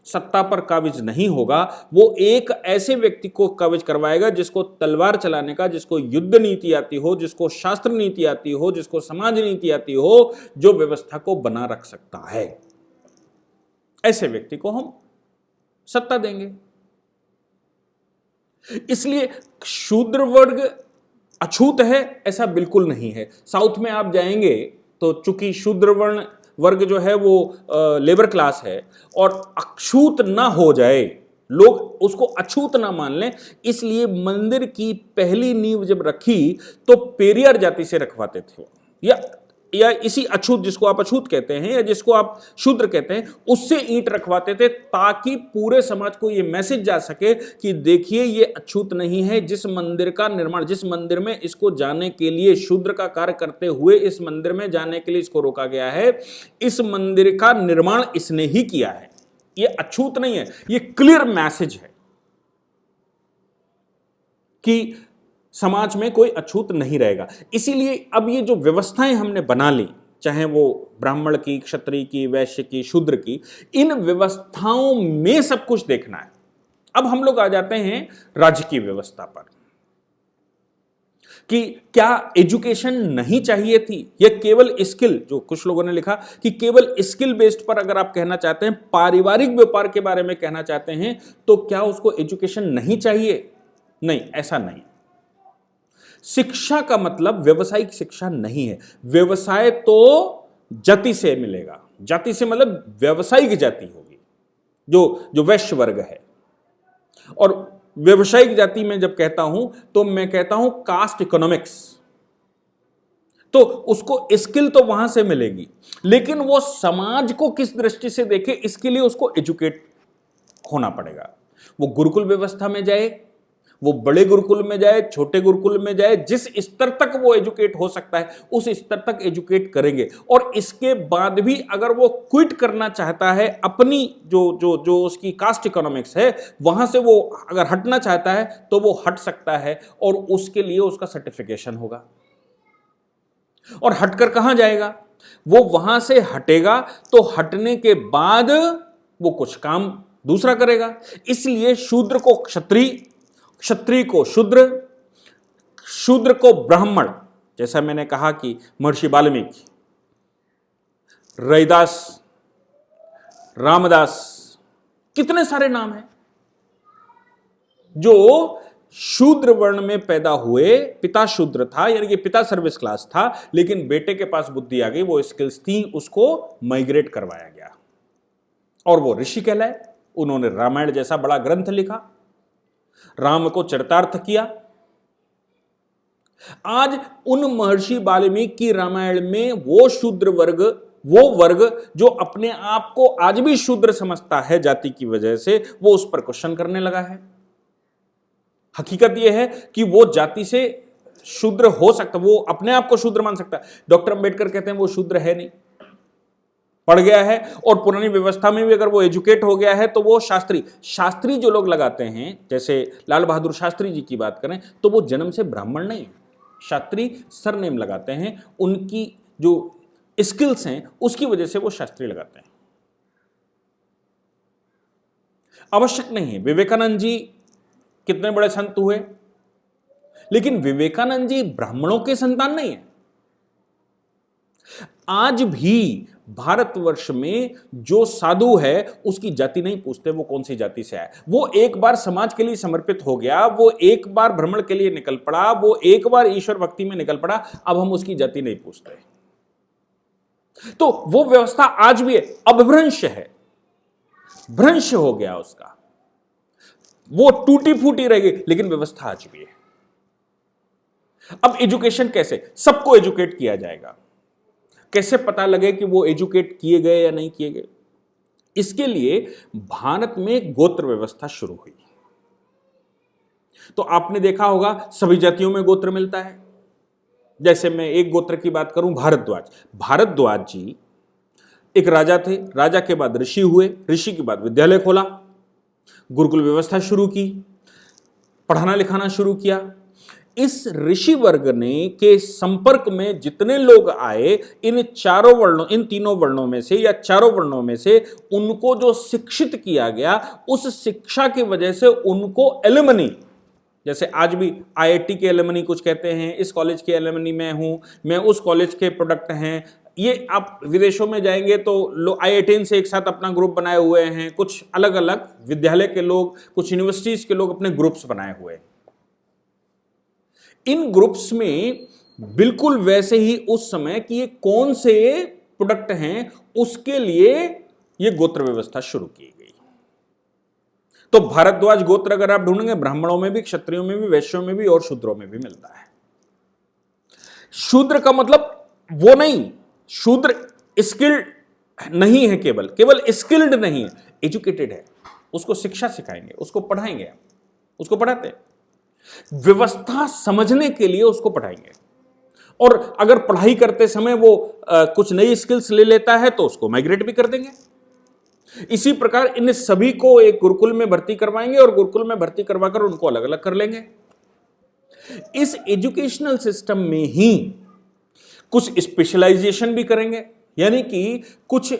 सत्ता पर काबिज नहीं होगा। वो एक ऐसे व्यक्ति को काबिज करवाएगा जिसको तलवार चलाने का, जिसको युद्ध नीति आती हो, जिसको शास्त्र नीति आती हो, जिसको समाज नीति आती हो, जो व्यवस्था को बना रख सकता है। ऐसे व्यक्ति को हम सत्ता देंगे। इसलिए शूद्र वर्ग अछूत है ऐसा बिल्कुल नहीं है। साउथ में आप जाएंगे तो चूंकि शूद्र वर्ण वर्ग जो है वो लेबर क्लास है और अछूत ना हो जाए, लोग उसको अछूत ना मान लें, इसलिए मंदिर की पहली नींव जब रखी तो पेरियार जाति से रखवाते थे, या इसी अछूत, जिसको आप अछूत कहते हैं या जिसको आप शूद्र कहते हैं, उससे ईंट रखवाते थे, ताकि पूरे समाज को यह मैसेज जा सके कि देखिए ये अछूत नहीं है। जिस मंदिर का निर्माण, जिस मंदिर में इसको जाने के लिए शूद्र का कार्य करते हुए इस मंदिर में जाने के लिए इसको रोका गया है, इस मंदिर का निर्माण इसने ही किया है, ये अछूत नहीं है। ये क्लियर मैसेज है कि समाज में कोई अछूत नहीं रहेगा। इसीलिए अब ये जो व्यवस्थाएं हमने बना ली, चाहे वो ब्राह्मण की, क्षत्रिय की, वैश्य की, शूद्र की, इन व्यवस्थाओं में सब कुछ देखना है। अब हम लोग आ जाते हैं राज्य की व्यवस्था पर कि क्या एजुकेशन नहीं चाहिए थी, या केवल स्किल, जो कुछ लोगों ने लिखा कि केवल स्किल बेस्ड पर अगर आप कहना चाहते हैं, पारिवारिक व्यापार के बारे में कहना चाहते हैं, तो क्या उसको एजुकेशन नहीं चाहिए? नहीं, ऐसा नहीं। शिक्षा का मतलब व्यवसायिक शिक्षा नहीं है। व्यवसाय तो जाति से मिलेगा, जाति से मतलब व्यवसायिक जाति होगी, जो वैश्य वर्ग है। और व्यवसायिक जाति में जब कहता हूं तो मैं कहता हूं कास्ट इकोनॉमिक्स, तो उसको स्किल तो वहां से मिलेगी, लेकिन वो समाज को किस दृष्टि से देखे, इसके लिए उसको एजुकेट होना पड़ेगा। वो गुरुकुल व्यवस्था में जाए, वो बड़े गुरुकुल में जाए, छोटे गुरुकुल में जाए, जिस स्तर तक वो एजुकेट हो सकता है उस स्तर तक एजुकेट करेंगे। और इसके बाद भी अगर वो क्विट करना चाहता है, अपनी जो उसकी कास्ट इकोनॉमिक्स है वहां से वो अगर हटना चाहता है तो वो हट सकता है, और उसके लिए उसका सर्टिफिकेशन होगा। और हटकर कहां जाएगा? वो वहां से हटेगा तो हटने के बाद वो कुछ काम दूसरा करेगा। इसलिए शूद्र को क्षत्रिय, क्षत्रिय को शूद्र, शूद्र को ब्राह्मण, जैसा मैंने कहा कि महर्षि वाल्मीकि, रैदास, रामदास, कितने सारे नाम हैं जो शूद्र वर्ण में पैदा हुए। पिता शूद्र था, यानी कि पिता सर्विस क्लास था, लेकिन बेटे के पास बुद्धि आ गई, वो स्किल्स थी, उसको माइग्रेट करवाया गया और वो ऋषि कहलाए। उन्होंने रामायण जैसा बड़ा ग्रंथ लिखा, राम को चरितार्थ किया। आज उन महर्षि वाल्मीकि की रामायण में वो शूद्र वर्ग, वो वर्ग जो अपने आप को आज भी शूद्र समझता है जाति की वजह से, वो उस पर क्वेश्चन करने लगा है। हकीकत यह है कि वो जाति से शूद्र हो सकता, वो अपने आप को शूद्र मान सकता है। डॉक्टर अंबेडकर कहते हैं वो शूद्र है नहीं, पढ़ गया है, और पुरानी व्यवस्था में भी अगर वो एजुकेट हो गया है तो वो शास्त्री जो लोग लगाते हैं, जैसे लाल बहादुर शास्त्री जी की बात करें तो वो जन्म से ब्राह्मण नहीं है, शास्त्री सरनेम लगाते हैं, उनकी जो स्किल्स हैं उसकी वजह से वो शास्त्री लगाते हैं। आवश्यक नहीं है। विवेकानंद जी कितने बड़े संत हुए, लेकिन विवेकानंद जी ब्राह्मणों के संतान नहीं है। आज भी भारतवर्ष में जो साधु है उसकी जाति नहीं पूछते, वो कौन सी जाति से आया। वो एक बार समाज के लिए समर्पित हो गया, वो एक बार भ्रमण के लिए निकल पड़ा, वो एक बार ईश्वर भक्ति में निकल पड़ा, अब हम उसकी जाति नहीं पूछते। तो वो व्यवस्था आज भी है, अपभ्रंश है, भ्रंश हो गया उसका, वो टूटी फूटी रहेगी, लेकिन व्यवस्था आज भी है। अब एजुकेशन कैसे? सबको एजुकेट किया जाएगा। कैसे पता लगे कि वो एजुकेट किए गए या नहीं किए गए? इसके लिए भारत में गोत्र व्यवस्था शुरू हुई। तो आपने देखा होगा सभी जातियों में गोत्र मिलता है। जैसे मैं एक गोत्र की बात करूं, भारद्वाज। भारद्वाज जी एक राजा थे, राजा के बाद ऋषि हुए, ऋषि के बाद विद्यालय खोला, गुरुकुल व्यवस्था शुरू की, पढ़ाना लिखाना शुरू किया। इस ऋषि वर्ग ने के संपर्क में जितने लोग आए, इन चारों वर्णों, इन तीनों वर्णों में से या चारों वर्णों में से उनको जो शिक्षित किया गया, उस शिक्षा की वजह से उनको एलुमनी, जैसे आज भी आईआईटी के एलुमनी कुछ कहते हैं, इस कॉलेज के एलुमनी मैं हूं, मैं उस कॉलेज के प्रोडक्ट हैं। ये आप विदेशों में जाएंगे तो लोग आईआईटी से एक साथ अपना ग्रुप बनाए हुए हैं, कुछ अलग अलग विद्यालय के लोग, कुछ यूनिवर्सिटीज के लोग अपने ग्रुप्स बनाए हुए हैं। इन ग्रुप्स में बिल्कुल वैसे ही उस समय कि ये कौन से प्रोडक्ट हैं, उसके लिए ये गोत्र व्यवस्था शुरू की गई। तो भारद्वाज गोत्र अगर आप ढूंढेंगे, ब्राह्मणों में भी, क्षत्रियों में भी, वैश्यों में भी और शूद्रों में भी मिलता है। शूद्र का मतलब वो नहीं, शूद्र स्किल्ड नहीं है, केवल स्किल्ड नहीं है, एजुकेटेड है। उसको शिक्षा सिखाएंगे, उसको पढ़ाएंगे, हम उसको पढ़ाते हैं, व्यवस्था समझने के लिए उसको पढ़ाएंगे। और अगर पढ़ाई करते समय वो कुछ नई स्किल्स ले लेता है तो उसको माइग्रेट भी कर देंगे। इसी प्रकार इन सभी को एक गुरुकुल में भर्ती करवाएंगे और गुरुकुल में भर्ती करवाकर उनको अलग अलग कर लेंगे। इस एजुकेशनल सिस्टम में ही कुछ स्पेशलाइजेशन भी करेंगे, यानी कि कुछ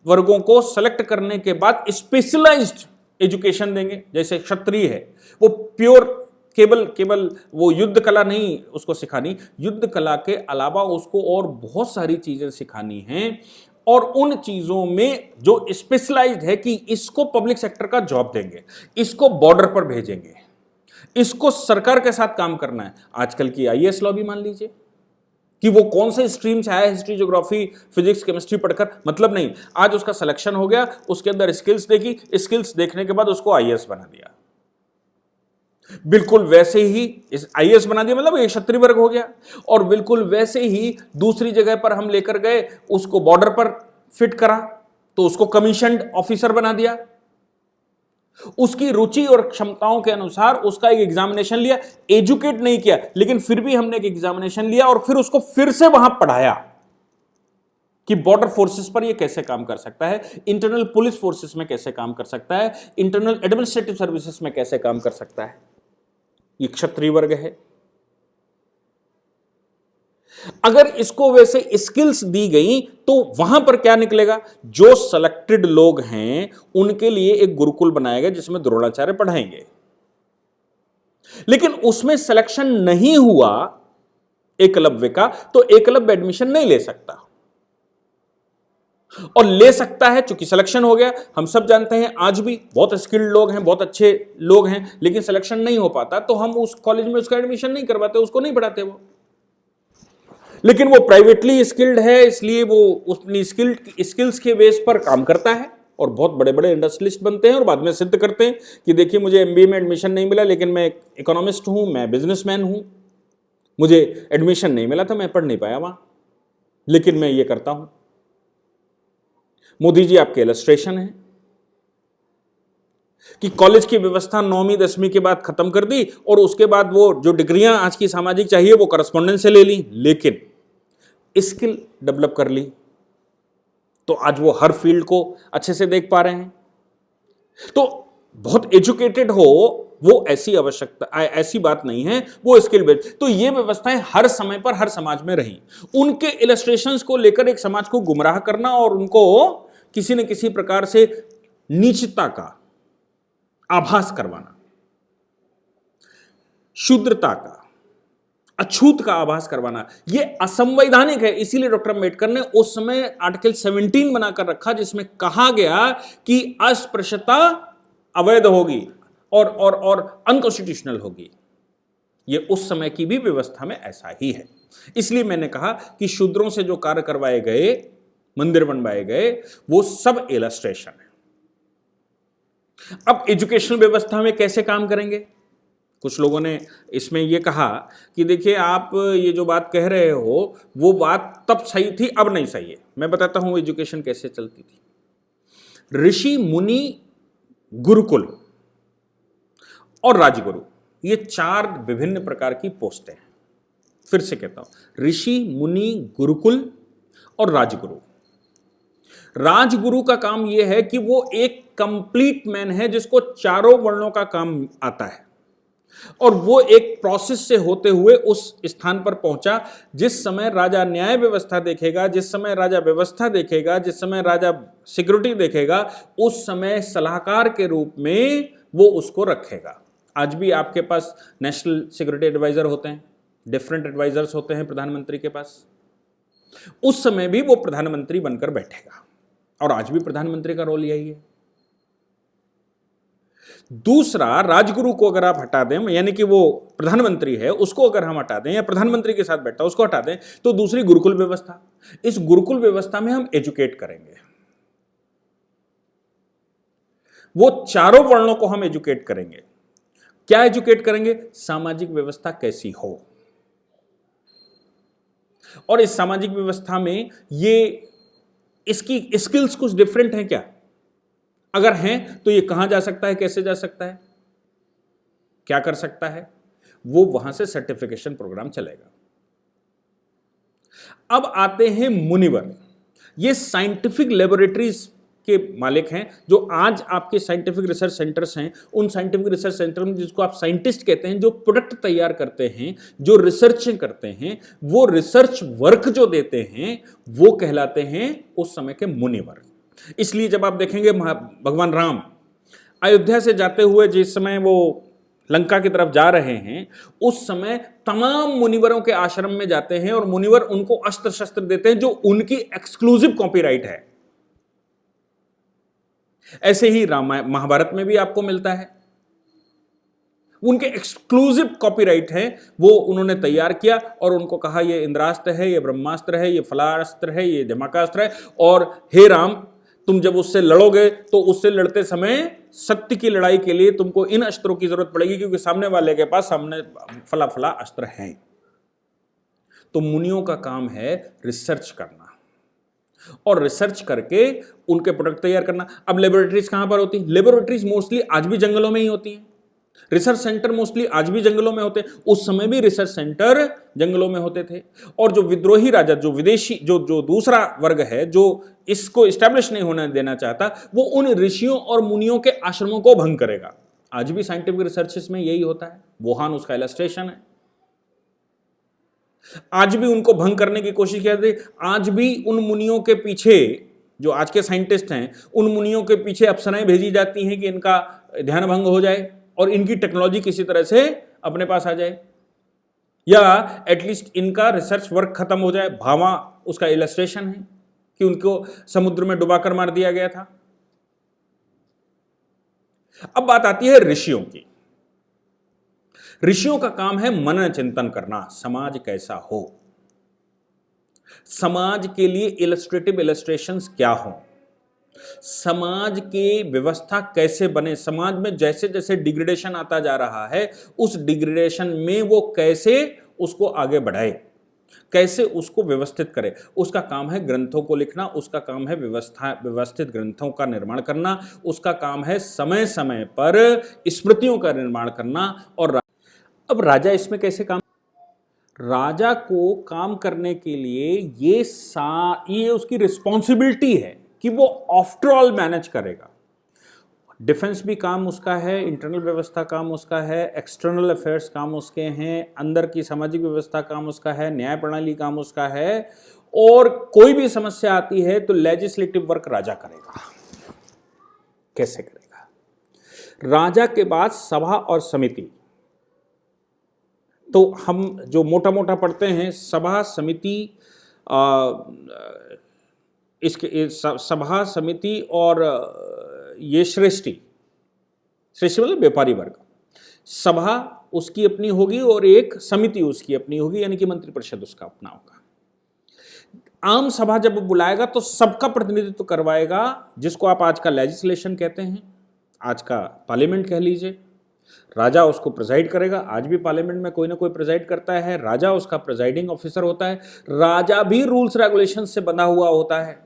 वर्गों को सेलेक्ट करने के बाद स्पेशलाइज्ड एजुकेशन देंगे। जैसे क्षत्रिय है, वो प्योर केवल वो युद्ध कला नहीं उसको सिखानी, युद्ध कला के अलावा उसको और बहुत सारी चीजें सिखानी हैं। और उन चीजों में जो स्पेशलाइज्ड है कि इसको पब्लिक सेक्टर का जॉब देंगे, इसको बॉर्डर पर भेजेंगे, इसको सरकार के साथ काम करना है। आजकल की आईएएस लॉबी मान लीजिए कि वो कौन से स्ट्रीम से आया, हिस्ट्री, ज्योग्राफी, फिजिक्स, केमिस्ट्री पढ़कर मतलब नहीं, आज उसका सिलेक्शन हो गया, उसके अंदर स्किल्स देखी, स्किल्स देखने के बाद उसको आईएएस बना दिया। बिल्कुल वैसे ही इस आईएएस बना दिया, मतलब ये क्षत्रिय वर्ग हो गया। और बिल्कुल वैसे ही दूसरी जगह पर हम लेकर गए, उसको बॉर्डर पर फिट करा तो उसको कमीशन्ड ऑफिसर बना दिया। उसकी रुचि और क्षमताओं के अनुसार उसका एक एग्जामिनेशन लिया, एजुकेट नहीं किया, लेकिन फिर भी हमने एक एग्जामिनेशन लिया और फिर उसको फिर से वहां पढ़ाया कि बॉर्डर फोर्सेस पर ये कैसे काम कर सकता है, इंटरनल पुलिस फोर्सेस में कैसे काम कर सकता है, इंटरनल एडमिनिस्ट्रेटिव सर्विसेज में कैसे काम कर सकता है। ये क्षत्रिय वर्ग है। अगर इसको वैसे स्किल्स दी गई तो वहां पर क्या निकलेगा, जो सेलेक्टेड लोग हैं उनके लिए एक गुरुकुल बनाएगा जिसमें द्रोणाचार्य पढ़ाएंगे। लेकिन उसमें सिलेक्शन नहीं हुआ एकलव्य का, तो एकलव्य एडमिशन नहीं ले सकता। और ले सकता है चूंकि सिलेक्शन हो गया। हम सब जानते हैं आज भी बहुत स्किल्ड लोग हैं, बहुत अच्छे लोग हैं, लेकिन सिलेक्शन नहीं हो पाता तो हम उस कॉलेज में उसका एडमिशन नहीं करवाते, उसको नहीं पढ़ाते वो। लेकिन वो प्राइवेटली स्किल्ड है, इसलिए वो अपनी स्किल्स के बेस पर काम करता है और बहुत बड़े बड़े इंडस्ट्रियलिस्ट बनते हैं और बाद में सिद्ध करते हैं कि देखिए मुझे एमबीए में एडमिशन नहीं मिला, लेकिन मैं इकोनॉमिस्ट हूं, मैं बिजनेसमैन हूं, मुझे एडमिशन नहीं मिला था, मैं पढ़ नहीं पाया वहां, लेकिन मैं ये करता हूं। मोदी जी आपके इलस्ट्रेशन है कि कॉलेज की व्यवस्था 9वीं 10वीं के बाद खत्म कर दी और उसके बाद वो जो डिग्रियां आज की सामाजिक चाहिए वो करस्पॉन्डेंस से ले ली, लेकिन स्किल डेवलप कर ली तो आज वो हर फील्ड को अच्छे से देख पा रहे हैं। तो बहुत एजुकेटेड हो वो ऐसी आवश्यकता, ऐसी बात नहीं है, वो स्किल बेस्ड। तो ये व्यवस्थाएं हर समय पर हर समाज में रही। उनके इलस्ट्रेशंस को लेकर एक समाज को गुमराह करना और उनको किसी न किसी प्रकार से नीचता का आभास करवाना, शूद्रता का, अछूत का आभास करवाना, यह असंवैधानिक है। इसीलिए डॉक्टर अंबेडकर ने उस समय आर्टिकल 17 बनाकर रखा जिसमें कहा गया कि अस्पृश्यता अवैध होगी और अनकॉन्स्टिट्यूशनल होगी। यह उस समय की भी व्यवस्था में ऐसा ही है। इसलिए मैंने कहा कि शूद्रों से जो कार्य करवाए गए, मंदिर बनवाए गए, वो सब इलस्ट्रेशन है। अब एजुकेशनल व्यवस्था में कैसे काम करेंगे? कुछ लोगों ने इसमें यह कहा कि देखिए आप ये जो बात कह रहे हो वो बात तब सही थी, अब नहीं सही है। मैं बताता हूं एजुकेशन कैसे चलती थी। ऋषि, मुनि, गुरुकुल और राजगुरु, ये 4 विभिन्न प्रकार की पोस्टें हैं। फिर से कहता हूं, ऋषि, मुनि, गुरुकुल और राजगुरु। राजगुरु का काम यह है कि वो एक कंप्लीट मैन है जिसको चारों वर्णों का काम आता है, और वो एक प्रोसेस से होते हुए उस स्थान पर पहुंचा जिस समय राजा न्याय व्यवस्था देखेगा, जिस समय राजा व्यवस्था देखेगा, जिस समय राजा सिक्योरिटी देखेगा, उस समय सलाहकार के रूप में वो उसको रखेगा। आज भी आपके पास नेशनल सिक्योरिटी एडवाइजर होते हैं, डिफरेंट एडवाइजर्स होते हैं प्रधानमंत्री के पास। उस समय भी वो प्रधानमंत्री बनकर बैठेगा, और आज भी प्रधानमंत्री का रोल यही है। दूसरा, राजगुरु को अगर आप हटा दें, यानी कि वो प्रधानमंत्री है उसको अगर हम हटा दें, या प्रधानमंत्री के साथ बैठा उसको हटा दें, तो दूसरी गुरुकुल व्यवस्था। इस गुरुकुल व्यवस्था में हम एजुकेट करेंगे, वो चारों वर्णों को हम एजुकेट करेंगे। क्या एजुकेट करेंगे? सामाजिक व्यवस्था कैसी हो, और इस सामाजिक व्यवस्था में ये इसकी स्किल्स कुछ डिफरेंट हैं क्या? अगर हैं तो ये कहां जा सकता है, कैसे जा सकता है, क्या कर सकता है, वो वहां से सर्टिफिकेशन प्रोग्राम चलेगा। अब आते हैं मुनिवर। ये साइंटिफिक लेबोरेटरीज के मालिक हैं, जो आज आपके साइंटिफिक रिसर्च सेंटर्स हैं। उन साइंटिफिक रिसर्च सेंटर में, जिसको आप साइंटिस्ट कहते हैं, जो प्रोडक्ट तैयार करते हैं, जो रिसर्च करते हैं, वो रिसर्च वर्क जो देते हैं, वो कहलाते हैं उस समय के मुनिवर। इसलिए जब आप देखेंगे भगवान राम अयोध्या से जाते हुए जिस समय वो लंका की तरफ जा रहे हैं, उस समय तमाम मुनिवरों के आश्रम में जाते हैं, और मुनिवर उनको अस्त्र शस्त्र देते हैं जो उनकी एक्सक्लूसिव कॉपीराइट है। ऐसे ही रामायण महाभारत में भी आपको मिलता है, उनके एक्सक्लूसिव कॉपीराइट है, वो उन्होंने तैयार किया और उनको कहा ये इंद्रास्त्र है, ये ब्रह्मास्त्र है, ये फलास्त्र है, ये धमाकास्त्र है, और हे राम, तुम जब उससे लड़ोगे तो उससे लड़ते समय सत्य की लड़ाई के लिए तुमको इन अस्त्रों की जरूरत पड़ेगी, क्योंकि सामने वाले के पास सामने फला फला अस्त्र हैं। तो मुनियों का काम है रिसर्च करना, और रिसर्च करके उनके प्रोडक्ट तैयार करना। अब लेबोरेटरीज कहां पर होती हैं? लेबोरेटरीज मोस्टली आज भी जंगलों में ही होती हैं। रिसर्च सेंटर मोस्टली आज भी जंगलों में होते हैं, उस समय भी रिसर्च सेंटर जंगलों में होते थे। और जो विद्रोही राजा, जो विदेशी, जो दूसरा वर्ग है, जो इसको इस्टेब्लिश नहीं होने देना चाहता, वो उन ऋषियों और मुनियों के आश्रमों को भंग करेगा। आज भी साइंटिफिक रिसर्चेस में यही होता है, वुहान उसका इलस्ट्रेशन है। आज भी उनको भंग करने की कोशिश की जाती है। आज भी उन मुनियों के पीछे, जो आज के साइंटिस्ट हैं, उन मुनियों के पीछे अप्सराएं भेजी जाती हैं कि इनका ध्यान भंग हो जाए और इनकी टेक्नोलॉजी किसी तरह से अपने पास आ जाए, या एटलीस्ट इनका रिसर्च वर्क खत्म हो जाए। भावा उसका इलस्ट्रेशन है कि उनको समुद्र में डुबाकर मार दिया गया था। अब बात आती है ऋषियों की। ऋषियों का काम है मनन चिंतन करना, समाज कैसा हो, समाज के लिए इलस्ट्रेटिव इलस्ट्रेशंस क्या हो, समाज की व्यवस्था कैसे बने, समाज में जैसे जैसे डिग्रेडेशन आता जा रहा है, उस डिग्रेडेशन में वो कैसे उसको आगे बढ़ाए, कैसे उसको व्यवस्थित करे। उसका काम है ग्रंथों को लिखना, उसका काम है व्यवस्थित ग्रंथों का निर्माण करना, उसका काम है समय समय पर स्मृतियों का निर्माण करना। और अब राजा इसमें कैसे काम? राजा को काम करने के लिए ये उसकी रिस्पॉन्सिबिलिटी है कि वो आफ्टर ऑल मैनेज करेगा। डिफेंस भी काम उसका है, इंटरनल व्यवस्था काम उसका है, एक्सटर्नल अफेयर्स काम उसके हैं, अंदर की सामाजिक व्यवस्था काम उसका है, न्याय प्रणाली काम उसका है, और कोई भी समस्या आती है तो लेजिस्लेटिव वर्क राजा करेगा। कैसे करेगा? राजा के बाद सभा और समिति। तो हम जो मोटा मोटा पढ़ते हैं, सभा समिति, इसके सभा समिति और ये श्रेष्ठी मतलब व्यापारी वर्ग। सभा उसकी अपनी होगी और एक समिति उसकी अपनी होगी, यानी कि मंत्रिपरिषद उसका अपना होगा। आम सभा जब बुलाएगा तो सबका प्रतिनिधित्व करवाएगा, जिसको आप आज का लेजिस्लेशन कहते हैं, आज का पार्लियामेंट कह लीजिए। राजा उसको प्रिजाइड करेगा। आज भी पार्लियामेंट में कोई ना कोई प्रिजाइड करता है, राजा उसका प्रिजाइडिंग ऑफिसर होता है। राजा भी रूल्स रेगुलेशन से बंधा हुआ होता है,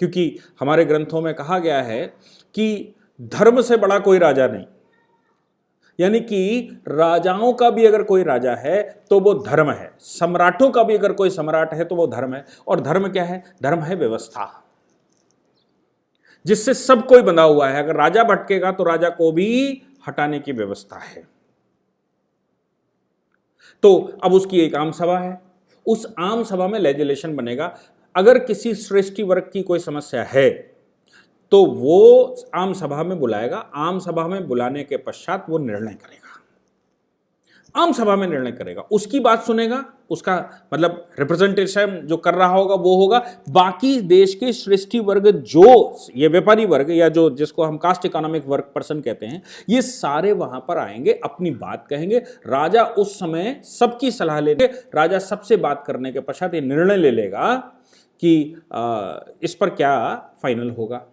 क्योंकि हमारे ग्रंथों में कहा गया है कि धर्म से बड़ा कोई राजा नहीं, यानी कि राजाओं का भी अगर कोई राजा है तो वो धर्म है, सम्राटों का भी अगर कोई सम्राट है तो वो धर्म है। और धर्म क्या है? धर्म है व्यवस्था, जिससे सब कोई बंधा हुआ है। अगर राजा भटकेगा तो राजा को भी हटाने की व्यवस्था है। तो अब उसकी एक आम सभा है, उस आम सभा में लेजिस्लेशन बनेगा। अगर किसी श्रेष्ठी वर्ग की कोई समस्या है तो वो आम सभा में बुलाएगा, आम सभा में बुलाने के पश्चात वो निर्णय करेगा, आम सभा में निर्णय करेगा, उसकी बात सुनेगा, उसका मतलब रिप्रेजेंटेशन जो कर रहा होगा वो होगा। बाकी देश के श्रेष्ठी वर्ग, जो ये व्यापारी वर्ग या जो जिसको हम कास्ट इकोनॉमिक वर्क पर्सन कहते हैं, ये सारे वहां पर आएंगे, अपनी बात कहेंगे। राजा उस समय सबकी सलाह लेंगे, राजा सबसे बात करने के पश्चात ये निर्णय ले लेगा कि इस पर क्या फाइनल होगा,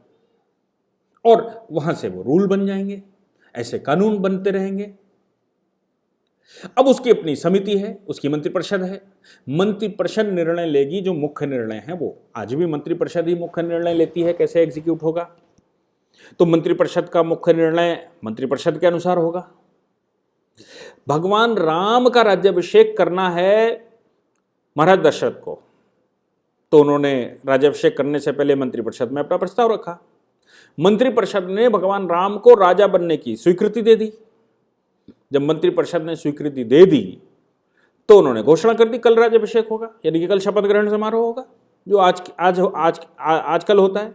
और वहां से वो रूल बन जाएंगे, ऐसे कानून बनते रहेंगे। अब उसकी अपनी समिति है, उसकी मंत्रिपरिषद है, मंत्रिपरिषद निर्णय लेगी। जो मुख्य निर्णय है वो आज भी मंत्रिपरिषद ही मुख्य निर्णय लेती है कैसे एग्जीक्यूट होगा। तो मंत्रिपरिषद का मुख्य निर्णय मंत्रिपरिषद के अनुसार होगा। भगवान राम का राज्याभिषेक करना है महाराज दशरथ को, तो उन्होंने राज्याभिषेक करने से पहले मंत्रिपरिषद में अपना प्रस्ताव रखा। मंत्रिपरिषद ने भगवान राम को राजा बनने की स्वीकृति दे दी। जब मंत्रिपरिषद ने स्वीकृति दे दी तो उन्होंने घोषणा कर दी कल राज्याभिषेक होगा, यानी कि कल शपथ ग्रहण समारोह होगा, जो आजकल होता है।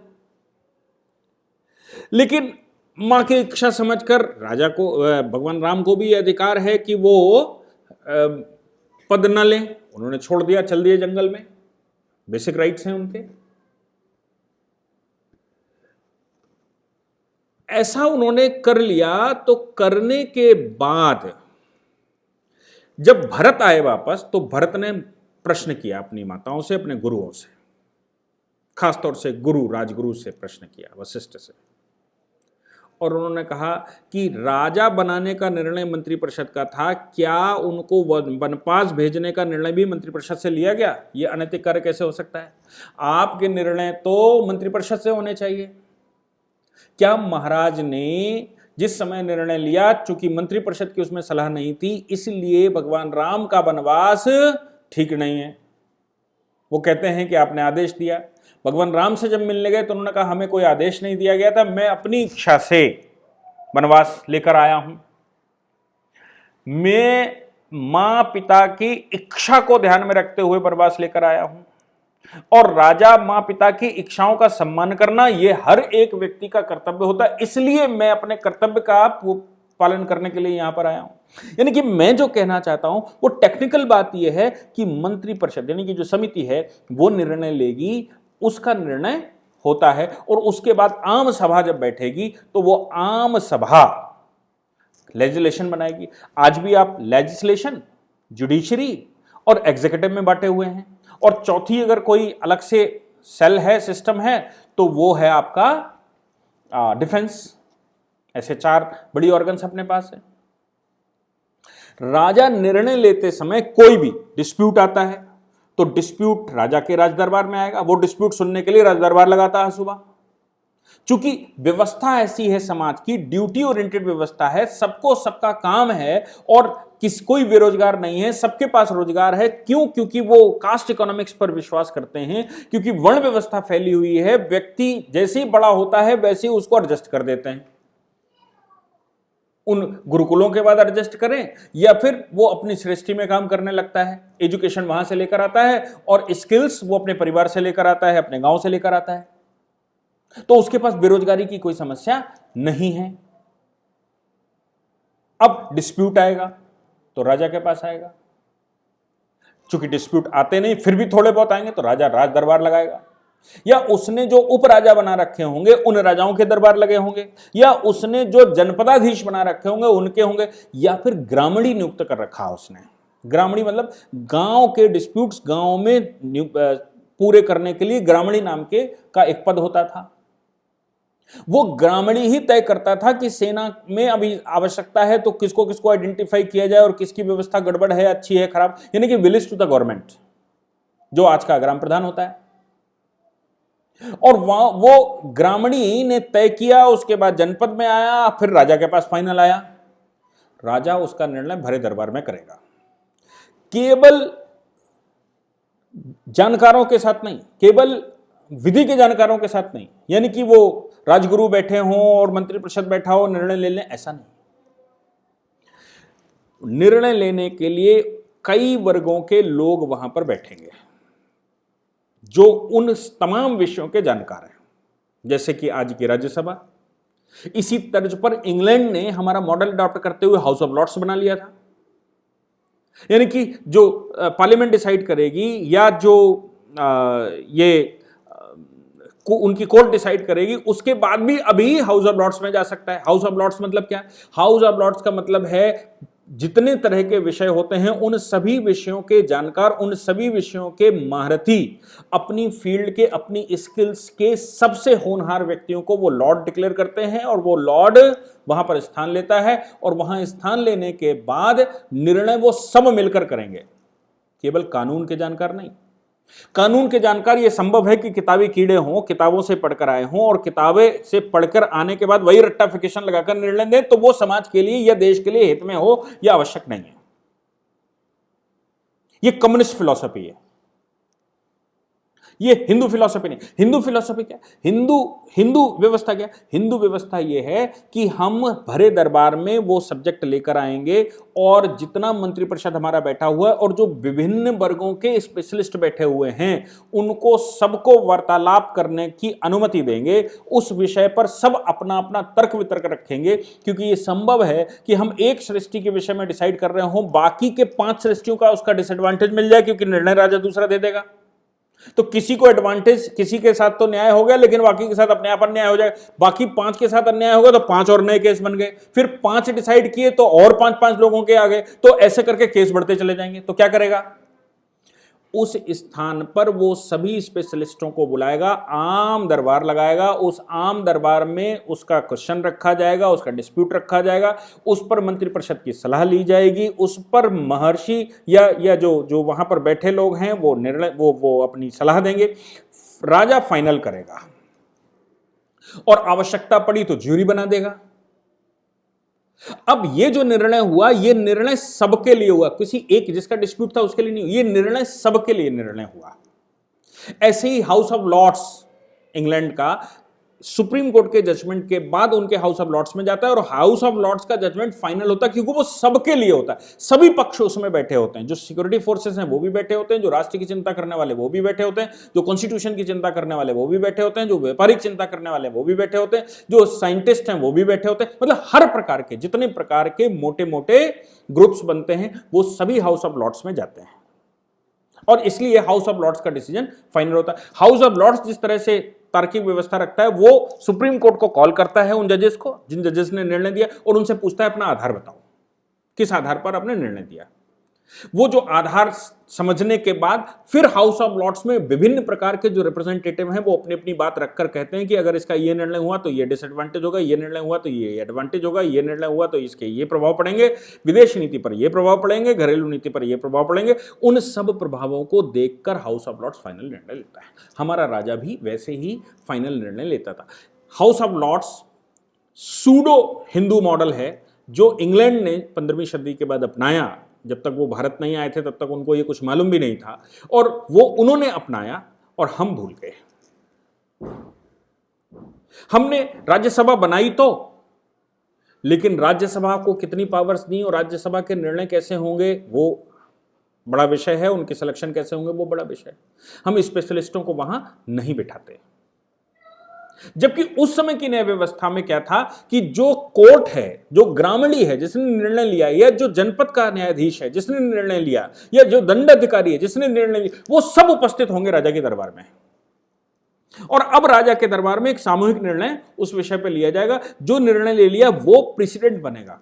लेकिन मां की इच्छा समझकर राजा को, भगवान राम को भी अधिकार है कि वो पद न लें। उन्होंने छोड़ दिया, चल दिए जंगल में, बेसिक राइट्स हैं उनके। ऐसा उन्होंने कर लिया। तो करने के बाद जब भरत आए वापस, तो भरत ने प्रश्न किया अपनी माताओं से, अपने गुरुओं से, खासतौर से गुरु राजगुरु से प्रश्न किया, वशिष्ठ से। और उन्होंने कहा कि राजा बनाने का निर्णय मंत्रिपरिषद का था, क्या उनको वनवास भेजने का निर्णय भी मंत्रिपरिषद से लिया गया? ये अनैतिक कार्य कैसे हो सकता है? आपके निर्णय तो मंत्रिपरिषद से होने चाहिए। क्या महाराज ने जिस समय निर्णय लिया, चूंकि मंत्रिपरिषद की उसमें सलाह नहीं थी, इसलिए भगवान राम का वनवास ठीक नहीं है। वो कहते हैं कि आपने आदेश दिया। भगवान राम से जब मिलने गए तो उन्होंने कहा हमें कोई आदेश नहीं दिया गया था, मैं अपनी इच्छा से वनवास लेकर आया हूं। मैं मां पिता की इच्छा को ध्यान में रखते हुए वनवास लेकर आया हूं। और राजा मां पिता की इच्छाओं का सम्मान करना यह हर एक व्यक्ति का कर्तव्य होता है, इसलिए मैं अपने कर्तव्य का पालन करने के लिए यहां पर आया हूं। यानी कि मैं जो कहना चाहता हूं वो टेक्निकल बात यह है कि मंत्रिपरिषद यानी कि जो समिति है वो निर्णय लेगी, उसका निर्णय होता है, और उसके बाद आम सभा जब बैठेगी तो वो आम सभा लेजिस्लेशन बनाएगी। आज भी आप लेजिस्लेशन, जुडिशरी और एग्जीक्यूटिव में बांटे हुए हैं, और चौथी अगर कोई अलग से सेल है, सिस्टम है, तो वो है आपका डिफेंस। ऐसे 4 बड़ी ऑर्गन्स अपने पास है। राजा निर्णय लेते समय कोई भी डिस्प्यूट आता है तो डिस्प्यूट राजा के राज दरबार में आएगा। वो डिस्प्यूट सुनने के लिए राज दरबार लगाता है सुबह। चूंकि व्यवस्था ऐसी है, समाज की ड्यूटी ओरिएंटेड व्यवस्था है, सबको सबका काम है, और कोई बेरोजगार नहीं है, सबके पास रोजगार है। क्यों? क्योंकि वो कास्ट इकोनॉमिक्स पर विश्वास करते हैं, क्योंकि वर्ण व्यवस्था फैली हुई है। व्यक्ति जैसे ही बड़ा होता है वैसे ही उसको एडजस्ट कर देते हैं। उन गुरुकुलों के बाद एडजस्ट करें, या फिर वो अपनी सृष्टि में काम करने लगता है। एजुकेशन वहां से लेकर आता है, और स्किल्स वो अपने परिवार से लेकर आता है, अपने गांव से लेकर आता है। तो उसके पास बेरोजगारी की कोई समस्या नहीं है। अब डिस्प्यूट आएगा तो राजा के पास आएगा। चूंकि डिस्प्यूट आते नहीं, फिर भी थोड़े बहुत आएंगे तो राजा राज दरबार लगाएगा, या उसने जो उपराजा बना रखे होंगे उन राजाओं के दरबार लगे होंगे, या उसने जो जनपदाधीश बना रखे होंगे उनके होंगे, या फिर ग्रामणी नियुक्त कर रखा उसने। ग्रामणी मतलब गांव के डिस्प्यूट्स गांव में पूरे करने के लिए ग्रामणी नाम के का एक पद होता था। वो ग्रामणी ही तय करता था कि सेना में अभी आवश्यकता है तो किसको किसको आइडेंटिफाई किया जाए, और किसकी व्यवस्था गड़बड़ है, अच्छी है, खराब, यानी कि विलेज टू द गवर्नमेंट, जो आज का ग्राम प्रधान होता है। और वहां वो ग्रामणी ने तय किया, उसके बाद जनपद में आया, फिर राजा के पास फाइनल आया। राजा उसका निर्णय भरे दरबार में करेगा, केवल जानकारों के साथ नहीं, केवल विधि के जानकारों के साथ नहीं, यानी कि वो राजगुरु बैठे हों और मंत्रिपरिषद बैठा हो निर्णय ले लें, ऐसा नहीं। निर्णय लेने के लिए कई वर्गों के लोग वहां पर बैठेंगे जो उन तमाम विषयों के जानकार हैं, जैसे कि आज की राज्यसभा। इसी तर्ज पर इंग्लैंड ने हमारा मॉडल अडॉप्ट करते हुए हाउस ऑफ लॉर्ड्स बना लिया था, यानी कि जो पार्लियामेंट डिसाइड करेगी या जो उनकी कोर्ट डिसाइड करेगी, उसके बाद भी अभी हाउस ऑफ लॉर्ड्स में जा सकता है। हाउस ऑफ लॉर्ड्स मतलब क्या? हाउस ऑफ लॉर्ड्स का मतलब है जितने तरह के विषय होते हैं उन सभी विषयों के जानकार, उन सभी विषयों के महारथी, अपनी फील्ड के, अपनी स्किल्स के सबसे होनहार व्यक्तियों को वो लॉर्ड डिक्लेयर करते हैं और वो लॉर्ड वहां पर स्थान लेता है। और वहां स्थान लेने के बाद निर्णय वो सब मिलकर करेंगे, केवल कानून के जानकार नहीं। कानून के जानकार ये संभव है कि किताबी कीड़े हों, किताबों से पढ़कर आए हों और किताबें से पढ़कर आने के बाद वही रट्टाफिकेशन लगाकर निर्णय दें, तो वो समाज के लिए या देश के लिए हित में हो यह आवश्यक नहीं है। ये कम्युनिस्ट फिलॉसफी है, ये हिंदू फिलॉसफी नहीं। हिंदू फिलॉसफी क्या? हिंदू व्यवस्था क्या? हिंदू व्यवस्था ये है कि हम भरे दरबार में वो सब्जेक्ट लेकर आएंगे और जितना मंत्रिपरिषद हमारा बैठा हुआ है और जो विभिन्न वर्गों के स्पेशलिस्ट बैठे हुए हैं उनको सबको वार्तालाप करने की अनुमति देंगे। उस विषय पर सब अपना अपना तर्क वितर्क रखेंगे, क्योंकि ये संभव है कि हम एक सृष्टि के विषय में डिसाइड कर रहे हो, बाकी के 5 सृष्टियों का उसका डिसएडवांटेज मिल जाए, क्योंकि निर्णय राजा दूसरा दे देगा। तो किसी को एडवांटेज, किसी के साथ तो न्याय हो गया, लेकिन बाकी के साथ अपने आप अन्याय हो जाएगा। बाकी 5 के साथ अन्याय होगा तो 5 और नए केस बन गए, फिर 5 डिसाइड किए तो और 5 लोगों के आ गए, तो ऐसे करके केस बढ़ते चले जाएंगे। तो क्या करेगा? उस स्थान पर वो सभी स्पेशलिस्टों को बुलाएगा, आम दरबार लगाएगा। उस आम दरबार में उसका क्वेश्चन रखा जाएगा, उसका डिस्प्यूट रखा जाएगा, उस पर मंत्रिपरिषद की सलाह ली जाएगी, उस पर महर्षि या जो वहां पर बैठे लोग हैं वो निर्णय वो अपनी सलाह देंगे, राजा फाइनल करेगा और आवश्यकता पड़ी तो ज्यूरी बना देगा। अब ये जो निर्णय हुआ, ये निर्णय सबके लिए हुआ, किसी एक जिसका डिस्प्यूट था उसके लिए नहीं, ये निर्णय सबके लिए निर्णय हुआ। ऐसे ही हाउस ऑफ लॉर्ड्स इंग्लैंड का सुप्रीम कोर्ट के जजमेंट के बाद उनके हाउस ऑफ लॉर्ड्स में जाता है और हाउस ऑफ लॉर्ड्स का जजमेंट फाइनल होता है, क्योंकि वो सबके लिए होता है। सभी पक्ष उसमें बैठे होते हैं, जो सिक्योरिटी फोर्सेस हैं वो भी बैठे होते हैं, जो राष्ट्र की चिंता करने वाले वो भी बैठे होते हैं, जो कॉन्स्टिट्यूशन की चिंता करने वाले वो भी बैठे होते हैं, जो व्यापारिक चिंता करने वाले वो भी बैठे होते हैं, जो साइंटिस्ट हैं वो भी बैठे होते हैं। मतलब हर प्रकार के जितने प्रकार के मोटे मोटे ग्रुप्स बनते हैं वो सभी हाउस ऑफ लॉर्ड्स में जाते हैं और इसलिए हाउस ऑफ लॉर्ड्स का डिसीजन फाइनल होता है। हाउस ऑफ लॉर्ड्स जिस तरह से तार्किक व्यवस्था रखता है, वो सुप्रीम कोर्ट को कॉल करता है, उन जजेस को जिन जजेस ने निर्णय दिया, और उनसे पूछता है अपना आधार बताओ, किस आधार पर आपने निर्णय दिया। वो जो आधार समझने के बाद फिर हाउस ऑफ लॉर्ड्स में विभिन्न प्रकार के जो रिप्रेजेंटेटिव हैं वो अपनी अपनी बात रखकर कहते हैं कि अगर इसका ये निर्णय हुआ तो ये डिसएडवांटेज होगा, ये निर्णय हुआ तो ये एडवांटेज होगा, ये निर्णय हुआ तो इसके ये प्रभाव पड़ेंगे, विदेश नीति पर ये प्रभाव पड़ेंगे, घरेलू नीति पर ये प्रभाव पड़ेंगे। उन सब प्रभावों को देखकर हाउस ऑफ लॉर्ड्स फाइनल निर्णय लेता है। हमारा राजा भी वैसे ही फाइनल निर्णय लेता था। House of Lords pseudo Hindu model है जो इंग्लैंड ने 15वीं सदी के बाद अपनाया। जब तक वो भारत नहीं आए थे तब तक उनको ये कुछ मालूम भी नहीं था, और वो उन्होंने अपनाया और हम भूल गए। हमने राज्यसभा बनाई तो, लेकिन राज्यसभा को कितनी पावर्स दी और राज्यसभा के निर्णय कैसे होंगे वो बड़ा विषय है, उनके सिलेक्शन कैसे होंगे वो बड़ा विषय है। हम स्पेशलिस्टों को वहां नहीं बिठाते। जबकि उस समय की न्याय व्यवस्था में क्या था कि जो कोर्ट है, जो ग्रामणी है जिसने निर्णय लिया, या जो जनपद का न्यायाधीश है जिसने निर्णय लिया, या जो दंड अधिकारी है जिसने निर्णय लिया, वो सब उपस्थित होंगे राजा के दरबार में। और अब राजा के दरबार में एक सामूहिक निर्णय उस विषय पर लिया जाएगा। जो निर्णय ले लिया वो प्रेसिडेंट बनेगा।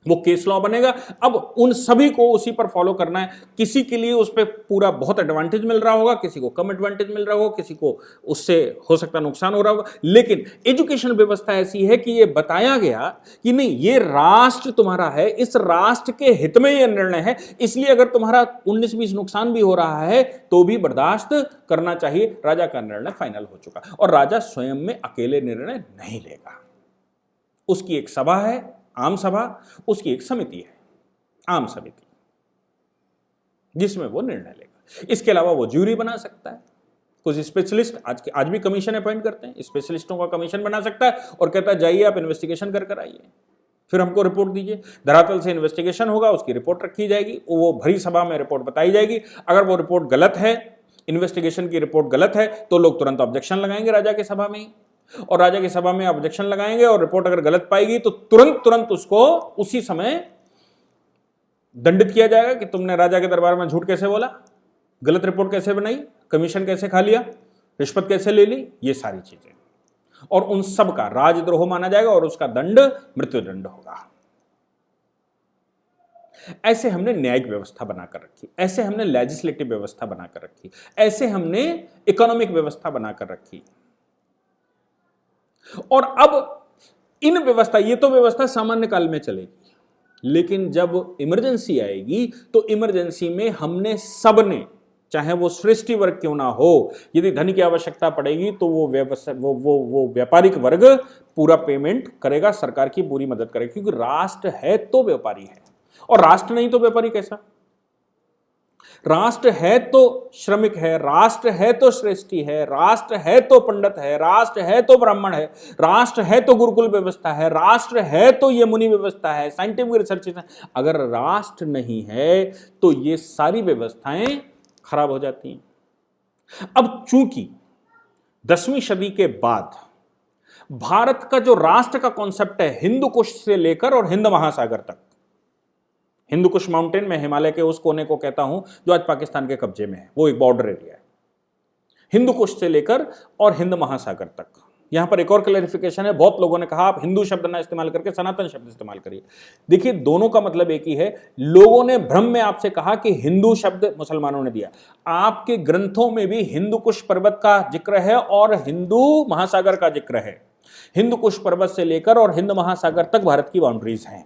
वो केस लॉ बनेगा। अब उन सभी को उसी पर फॉलो करना है। किसी के लिए उस पर पूरा बहुत एडवांटेज मिल रहा होगा, किसी को कम एडवांटेज मिल रहा होगा, किसी को उससे हो सकता है नुकसान हो रहा होगा, लेकिन एजुकेशन व्यवस्था ऐसी है कि ये बताया गया कि नहीं, ये राष्ट्र तुम्हारा है, इस राष्ट्र के हित में यह निर्णय है, इसलिए अगर तुम्हारा 19-20 नुकसान भी हो रहा है तो भी बर्दाश्त करना चाहिए। राजा का निर्णय फाइनल हो चुका और राजा स्वयं में अकेले निर्णय नहीं लेगा। उसकी एक सभा है, आम सभा, उसकी एक समिति है, आम समिति, जिसमें वो निर्णय लेगा। इसके अलावा वो ज्यूरी बना सकता है, कुछ स्पेशलिस्ट आज भी कमीशन अपॉइंट करते हैं, स्पेशलिस्टों का कमीशन बना सकता है और कहता है जाइए आप इन्वेस्टिगेशन कर आइए, फिर हमको रिपोर्ट दीजिए। धरातल से इन्वेस्टिगेशन होगा, उसकी रिपोर्ट रखी जाएगी, वो भरी सभा में रिपोर्ट बताई जाएगी। अगर वो रिपोर्ट गलत है, इन्वेस्टिगेशन की रिपोर्ट गलत है, तो लोग तुरंत ऑब्जेक्शन लगाएंगे राजा की सभा में ही, और राजा की सभा में ऑब्जेक्शन लगाएंगे और रिपोर्ट अगर गलत पाएगी तो तुरंत उसको उसी समय दंडित किया जाएगा कि तुमने राजा के दरबार में झूठ कैसे बोला, गलत रिपोर्ट कैसे बनाई, कमीशन कैसे खा लिया, रिश्वत कैसे ले ली, ये सारी चीजें, और उन सब का राजद्रोह माना जाएगा और उसका दंड मृत्युदंड होगा। ऐसे हमने न्यायिक व्यवस्था बनाकर रखी, ऐसे हमने लेजिस्लेटिव व्यवस्था बनाकर रखी, ऐसे हमने इकोनॉमिक व्यवस्था बनाकर रखी। और अब इन व्यवस्था, ये तो व्यवस्था सामान्य काल में चलेगी, लेकिन जब इमरजेंसी आएगी तो इमरजेंसी में हमने सबने, चाहे वो सृष्टि वर्ग क्यों ना हो, यदि धन की आवश्यकता पड़ेगी तो वो व्यापारिक वर्ग पूरा पेमेंट करेगा, सरकार की पूरी मदद करेगा, क्योंकि राष्ट्र है तो व्यापारी है, और राष्ट्र नहीं तो व्यापारी कैसा? राष्ट्र है तो श्रमिक है, राष्ट्र है तो श्रेष्ठी है, राष्ट्र है तो पंडित है, राष्ट्र है तो ब्राह्मण है, राष्ट्र है तो गुरुकुल व्यवस्था है, राष्ट्र है तो ये मुनि व्यवस्था है, साइंटिफिक रिसर्च है। अगर राष्ट्र नहीं है तो ये सारी व्यवस्थाएं खराब हो जाती हैं। अब चूंकि 10वीं सदी के बाद भारत का जो राष्ट्र का कॉन्सेप्ट है, हिंदू कुश से लेकर और हिंद महासागर तक, हिंदू कुश माउंटेन में हिमालय के उस कोने को कहता हूं जो आज पाकिस्तान के कब्जे में है, वो एक बॉर्डर एरिया है, हिंदू कुश से लेकर और हिंद महासागर तक। यहां पर एक और क्लैरिफिकेशन है, बहुत लोगों ने कहा आप हिंदू शब्द ना इस्तेमाल करके सनातन शब्द इस्तेमाल करिए। देखिए, दोनों का मतलब एक ही है। लोगों ने भ्रम में आपसे कहा कि हिंदू शब्द मुसलमानों ने दिया, आपके ग्रंथों में भी हिंदू कुश पर्वत का जिक्र है और हिंदू महासागर का जिक्र है। हिंदू कुश पर्वत से लेकर और हिंद महासागर तक भारत की बाउंड्रीज हैं।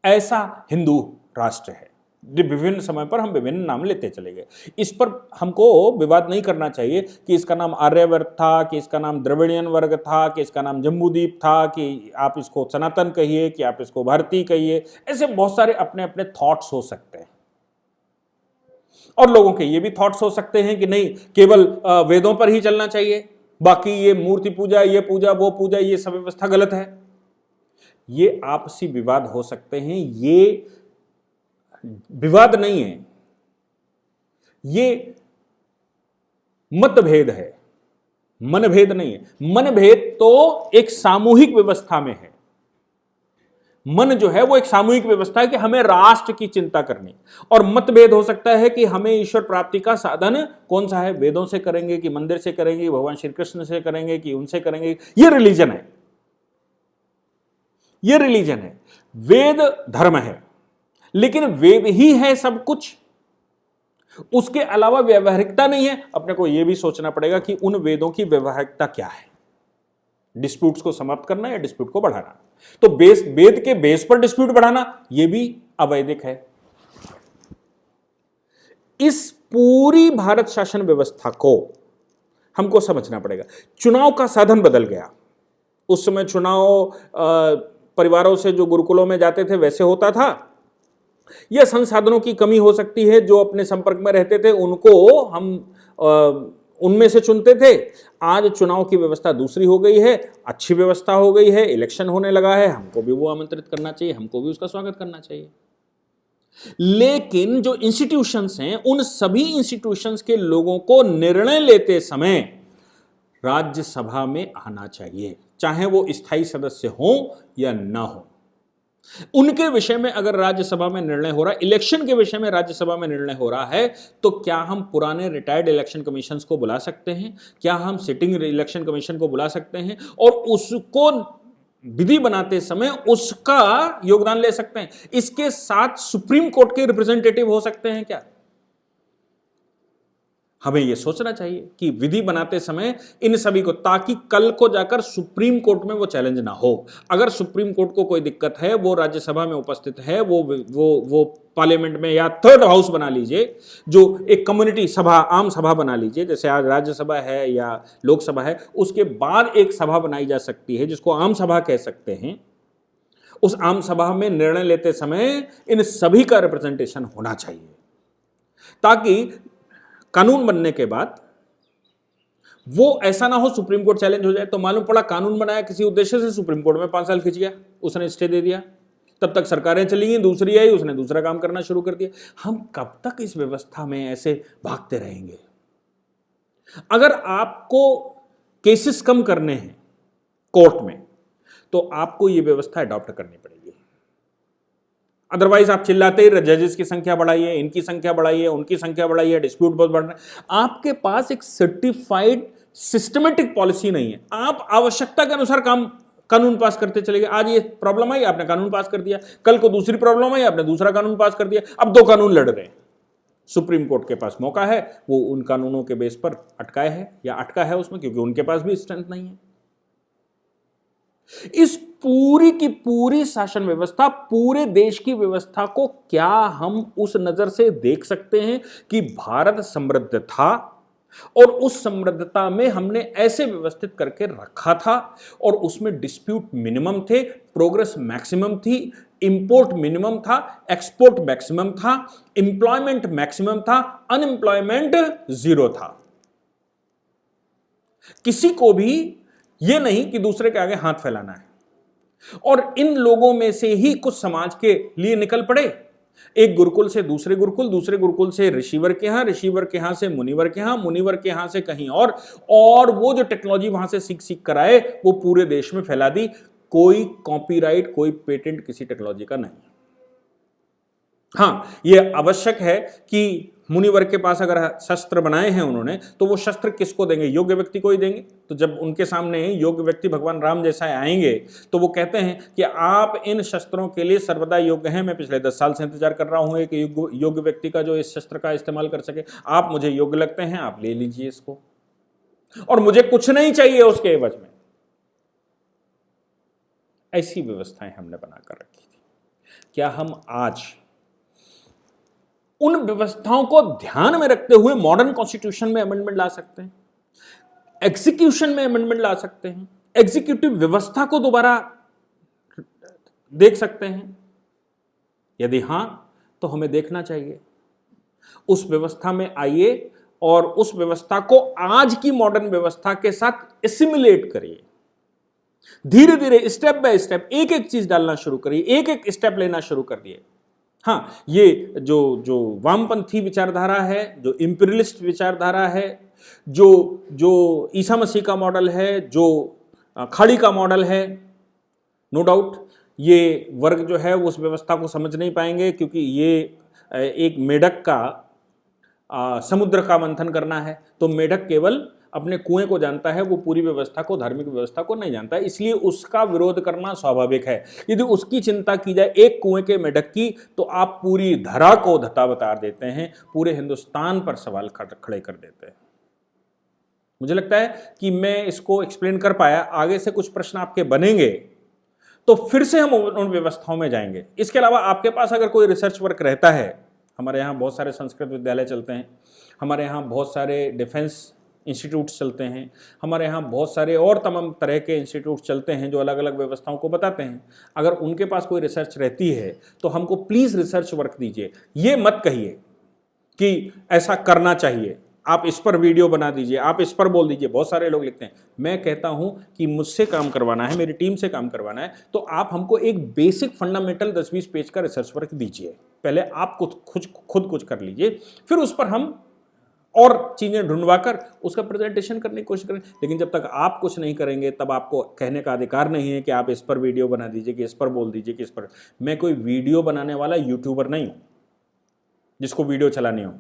ऐसा हिंदू राष्ट्र है। विभिन्न समय पर हम विभिन्न नाम लेते चले गए। इस पर हमको विवाद नहीं करना चाहिए कि इसका नाम आर्यवर्त था, कि इसका नाम द्रविड़ियन वर्ग था, कि इसका नाम जम्बूद्वीप था, कि आप इसको सनातन कहिए, कि आप इसको भारतीय कहिए। ऐसे बहुत सारे अपने अपने थॉट्स हो सकते हैं, और लोगों के ये भी थॉट्स हो सकते हैं कि नहीं, केवल वेदों पर ही चलना चाहिए, बाकी ये मूर्ति पूजा, ये पूजा, वो पूजा, ये सब व्यवस्था गलत है। ये आपसी विवाद हो सकते हैं, ये विवाद नहीं है, ये मतभेद है, मनभेद नहीं है। मनभेद तो एक सामूहिक व्यवस्था में है। मन जो है वो एक सामूहिक व्यवस्था है कि हमें राष्ट्र की चिंता करनी, और मतभेद हो सकता है कि हमें ईश्वर प्राप्ति का साधन कौन सा है, वेदों से करेंगे कि मंदिर से करेंगे, भगवान श्री कृष्ण से करेंगे कि उनसे करेंगे। ये रिलीजन है, ये रिलीजन है। वेद धर्म है, लेकिन वेद ही है सब कुछ, उसके अलावा व्यवहारिकता नहीं है। अपने को यह भी सोचना पड़ेगा कि उन वेदों की व्यवहारिकता क्या है, डिस्प्यूट्स को समाप्त करना या डिस्प्यूट को बढ़ाना। तो वेद के बेस पर डिस्प्यूट बढ़ाना यह भी अवैधिक है। इस पूरी भारत शासन व्यवस्था को हमको समझना पड़ेगा। चुनाव का साधन बदल गया। उस समय चुनाव परिवारों से जो गुरुकुलों में जाते थे वैसे होता था, यह संसाधनों की कमी हो सकती है, जो अपने संपर्क में रहते थे उनको हम उनमें से चुनते थे। आज चुनाव की व्यवस्था दूसरी हो गई है, अच्छी व्यवस्था हो गई है, इलेक्शन होने लगा है, हमको भी वो आमंत्रित करना चाहिए, हमको भी उसका स्वागत करना चाहिए। लेकिन जो इंस्टीट्यूशंस हैं, उन सभी इंस्टीट्यूशंस के लोगों को निर्णय लेते समय राज्यसभा में आना चाहिए, चाहे वो स्थायी सदस्य हो या ना हो। उनके विषय में अगर राज्यसभा में निर्णय हो रहा है, इलेक्शन के विषय में राज्यसभा में निर्णय हो रहा है, तो क्या हम पुराने रिटायर्ड इलेक्शन कमीशन को बुला सकते हैं? क्या हम सिटिंग इलेक्शन कमीशन को बुला सकते हैं और उसको विधि बनाते समय उसका योगदान ले सकते हैं। इसके साथ सुप्रीम कोर्ट के रिप्रेजेंटेटिव हो सकते हैं क्या? हमें यह सोचना चाहिए कि विधि बनाते समय इन सभी को, ताकि कल को जाकर सुप्रीम कोर्ट में वो चैलेंज ना हो। अगर सुप्रीम कोर्ट को कोई दिक्कत है, वो राज्यसभा में उपस्थित है, वो पार्लियामेंट में या थर्ड हाउस बना लीजिए, जो एक कम्युनिटी सभा, आम सभा बना लीजिए, जैसे आज राज्यसभा है या लोकसभा है, उसके बाद एक सभा बनाई जा सकती है जिसको आम सभा कह सकते हैं। उस आम सभा में निर्णय लेते समय इन सभी का रिप्रेजेंटेशन होना चाहिए, ताकि कानून बनने के बाद वो ऐसा ना हो सुप्रीम कोर्ट चैलेंज हो जाए तो मालूम पड़ा कानून बनाया किसी उद्देश्य से, सुप्रीम कोर्ट में 5 साल खिंच गया, उसने स्टे दे दिया, तब तक सरकारें चली गई, दूसरी आई, उसने दूसरा काम करना शुरू कर दिया। हम कब तक इस व्यवस्था में ऐसे भागते रहेंगे? अगर आपको केसेस कम करने हैं कोर्ट में तो आपको यह व्यवस्था अडॉप्ट करनी पड़ेगी। अदरवाइज आप चिल्लाते ही जजेस की संख्या बढ़ाइए, इनकी संख्या बढ़ाइए, उनकी संख्या बढ़ाइए, डिस्प्यूट बहुत बढ़ रहा है। आपके पास एक सर्टिफाइड सिस्टमेटिक पॉलिसी नहीं है। आप आवश्यकता के अनुसार कानून पास करते चले गए। आज ये प्रॉब्लम आई, आपने कानून पास कर दिया, कल को दूसरी प्रॉब्लम आई, आपने दूसरा कानून पास कर दिया, अब 2 कानून लड़ रहे हैं। सुप्रीम कोर्ट के पास मौका है, वो उन कानूनों के बेस पर अटकाए है या अटका है उसमें, क्योंकि उनके पास भी स्ट्रेंथ नहीं है। इस पूरी की पूरी शासन व्यवस्था, पूरे देश की व्यवस्था को क्या हम उस नजर से देख सकते हैं कि भारत समृद्ध था और उस समृद्धता में हमने ऐसे व्यवस्थित करके रखा था और उसमें डिस्प्यूट मिनिमम थे, प्रोग्रेस मैक्सिमम थी, इंपोर्ट मिनिमम था, एक्सपोर्ट मैक्सिमम था, एम्प्लॉयमेंट मैक्सिमम था, अनएम्प्लॉयमेंट 0 था। किसी को भी यह नहीं कि दूसरे के आगे हाथ फैलाना है। और इन लोगों में से ही कुछ समाज के लिए निकल पड़े, एक गुरुकुल से दूसरे गुरुकुल, दूसरे गुरुकुल से ऋषिवर के यहां, ऋषिवर के यहां से मुनिवर के यहां, मुनिवर के यहां से कहीं और वो जो टेक्नोलॉजी वहां से सीख कर आए वो पूरे देश में फैला दी। कोई कॉपीराइट, कोई पेटेंट किसी टेक्नोलॉजी का नहीं। हां, यह आवश्यक है कि मुनिवर के पास अगर शस्त्र बनाए हैं उन्होंने, तो वो शस्त्र किसको देंगे? योग्य व्यक्ति को ही देंगे। तो जब उनके सामने योग्य व्यक्ति भगवान राम जैसा आएंगे तो वो कहते हैं कि आप इन शस्त्रों के लिए सर्वदा योग्य हैं। मैं पिछले 10 साल से इंतजार कर रहा हूं एक योग्य व्यक्ति का जो इस शस्त्र का इस्तेमाल कर सके। आप मुझे योग्य लगते हैं, आप ले लीजिए इसको, और मुझे कुछ नहीं चाहिए उसके एवज में। ऐसी व्यवस्थाएं हमने बनाकर रखी थी। क्या हम आज उन व्यवस्थाओं को ध्यान में रखते हुए मॉडर्न कॉन्स्टिट्यूशन में अमेंडमेंट ला सकते हैं, एग्जीक्यूशन में अमेंडमेंट ला सकते हैं, एग्जीक्यूटिव व्यवस्था को दोबारा देख सकते हैं? यदि हां, तो हमें देखना चाहिए। उस व्यवस्था में आइए और उस व्यवस्था को आज की मॉडर्न व्यवस्था के साथ एसिमुलेट करिए। धीरे धीरे, स्टेप बाय स्टेप, एक एक चीज डालना शुरू करिए, एक एक स्टेप लेना शुरू कर दिए। हाँ, ये जो वामपंथी विचारधारा है, जो इंपीरियलिस्ट विचारधारा है, जो ईसा मसीह का मॉडल है, जो खाड़ी का मॉडल है, नो डाउट ये वर्ग जो है उस व्यवस्था को समझ नहीं पाएंगे, क्योंकि ये एक मेढक का समुद्र का मंथन करना है। तो मेढक केवल अपने कुएं को जानता है, वो पूरी व्यवस्था को, धार्मिक व्यवस्था को नहीं जानता है, इसलिए उसका विरोध करना स्वाभाविक है। यदि उसकी चिंता की जाए एक कुएं के मेढक की, तो आप पूरी धरा को धता बता देते हैं, पूरे हिंदुस्तान पर सवाल खड़े कर देते हैं। मुझे लगता है कि मैं इसको एक्सप्लेन कर पाया। आगे से कुछ प्रश्न आपके बनेंगे तो फिर से हम उन व्यवस्थाओं में जाएंगे। इसके अलावा आपके पास अगर कोई रिसर्च वर्क रहता है, हमारे यहाँ बहुत सारे संस्कृत विद्यालय चलते हैं, हमारे यहाँ बहुत सारे डिफेंस इंस्टीट्यूट्स चलते हैं, हमारे यहाँ बहुत सारे और तमाम तरह के इंस्टीट्यूट चलते हैं जो अलग अलग व्यवस्थाओं को बताते हैं। अगर उनके पास कोई रिसर्च रहती है तो हमको प्लीज़ रिसर्च वर्क दीजिए। ये मत कहिए कि ऐसा करना चाहिए, आप इस पर वीडियो बना दीजिए, आप इस पर बोल दीजिए। बहुत सारे लोग लिखते हैं। मैं कहता हूं कि मुझसे काम करवाना है, मेरी टीम से काम करवाना है, तो आप हमको एक बेसिक फंडामेंटल 10-20 पेज का रिसर्च वर्क दीजिए। पहले आप खुद कुछ कर लीजिए, फिर उस पर हम और चीज़ें ढूंढवा कर उसका प्रेजेंटेशन करने की कोशिश करें। लेकिन जब तक आप कुछ नहीं करेंगे तब आपको कहने का अधिकार नहीं है कि आप इस पर वीडियो बना दीजिए, कि इस पर बोल दीजिए, कि इस पर। मैं कोई वीडियो बनाने वाला यूट्यूबर नहीं हूं जिसको वीडियो चलानी हो।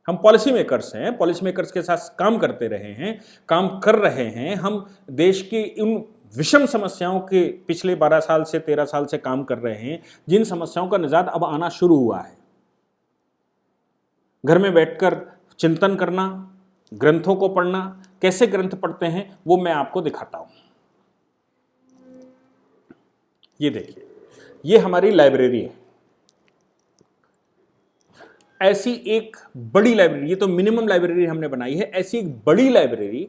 हम पॉलिसी मेकर्स हैं, पॉलिसी मेकर्स के साथ काम करते रहे हैं, काम कर रहे हैं। हम देश की उन विषम समस्याओं के पिछले 12 साल से 13 साल से काम कर रहे हैं, जिन समस्याओं का निजात अब आना शुरू हुआ है। घर में बैठकर चिंतन करना, ग्रंथों को पढ़ना, कैसे ग्रंथ पढ़ते हैं वो मैं आपको दिखाता हूं। ये देखिए, ये हमारी लाइब्रेरी है। ऐसी एक बड़ी लाइब्रेरी, ये तो मिनिमम लाइब्रेरी हमने बनाई है, ऐसी एक बड़ी लाइब्रेरी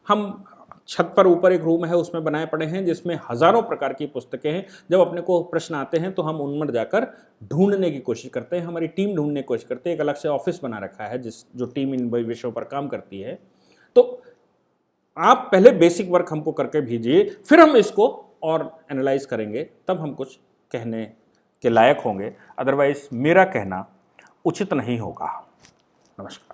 हम छत पर ऊपर एक रूम है उसमें बनाए पड़े हैं, जिसमें हजारों प्रकार की पुस्तकें हैं। जब अपने को प्रश्न आते हैं तो हम उनमें जाकर ढूंढने की कोशिश करते हैं, हमारी टीम ढूंढने की कोशिश करते हैं। एक अलग से ऑफिस बना रखा है जो टीम इन विषयों पर काम करती है। तो आप पहले बेसिक वर्क हमको करके भेजिए, फिर हम इसको और एनालाइज करेंगे, तब हम कुछ कहने के लायक होंगे। अदरवाइज मेरा कहना उचित नहीं होगा। नमस्कार।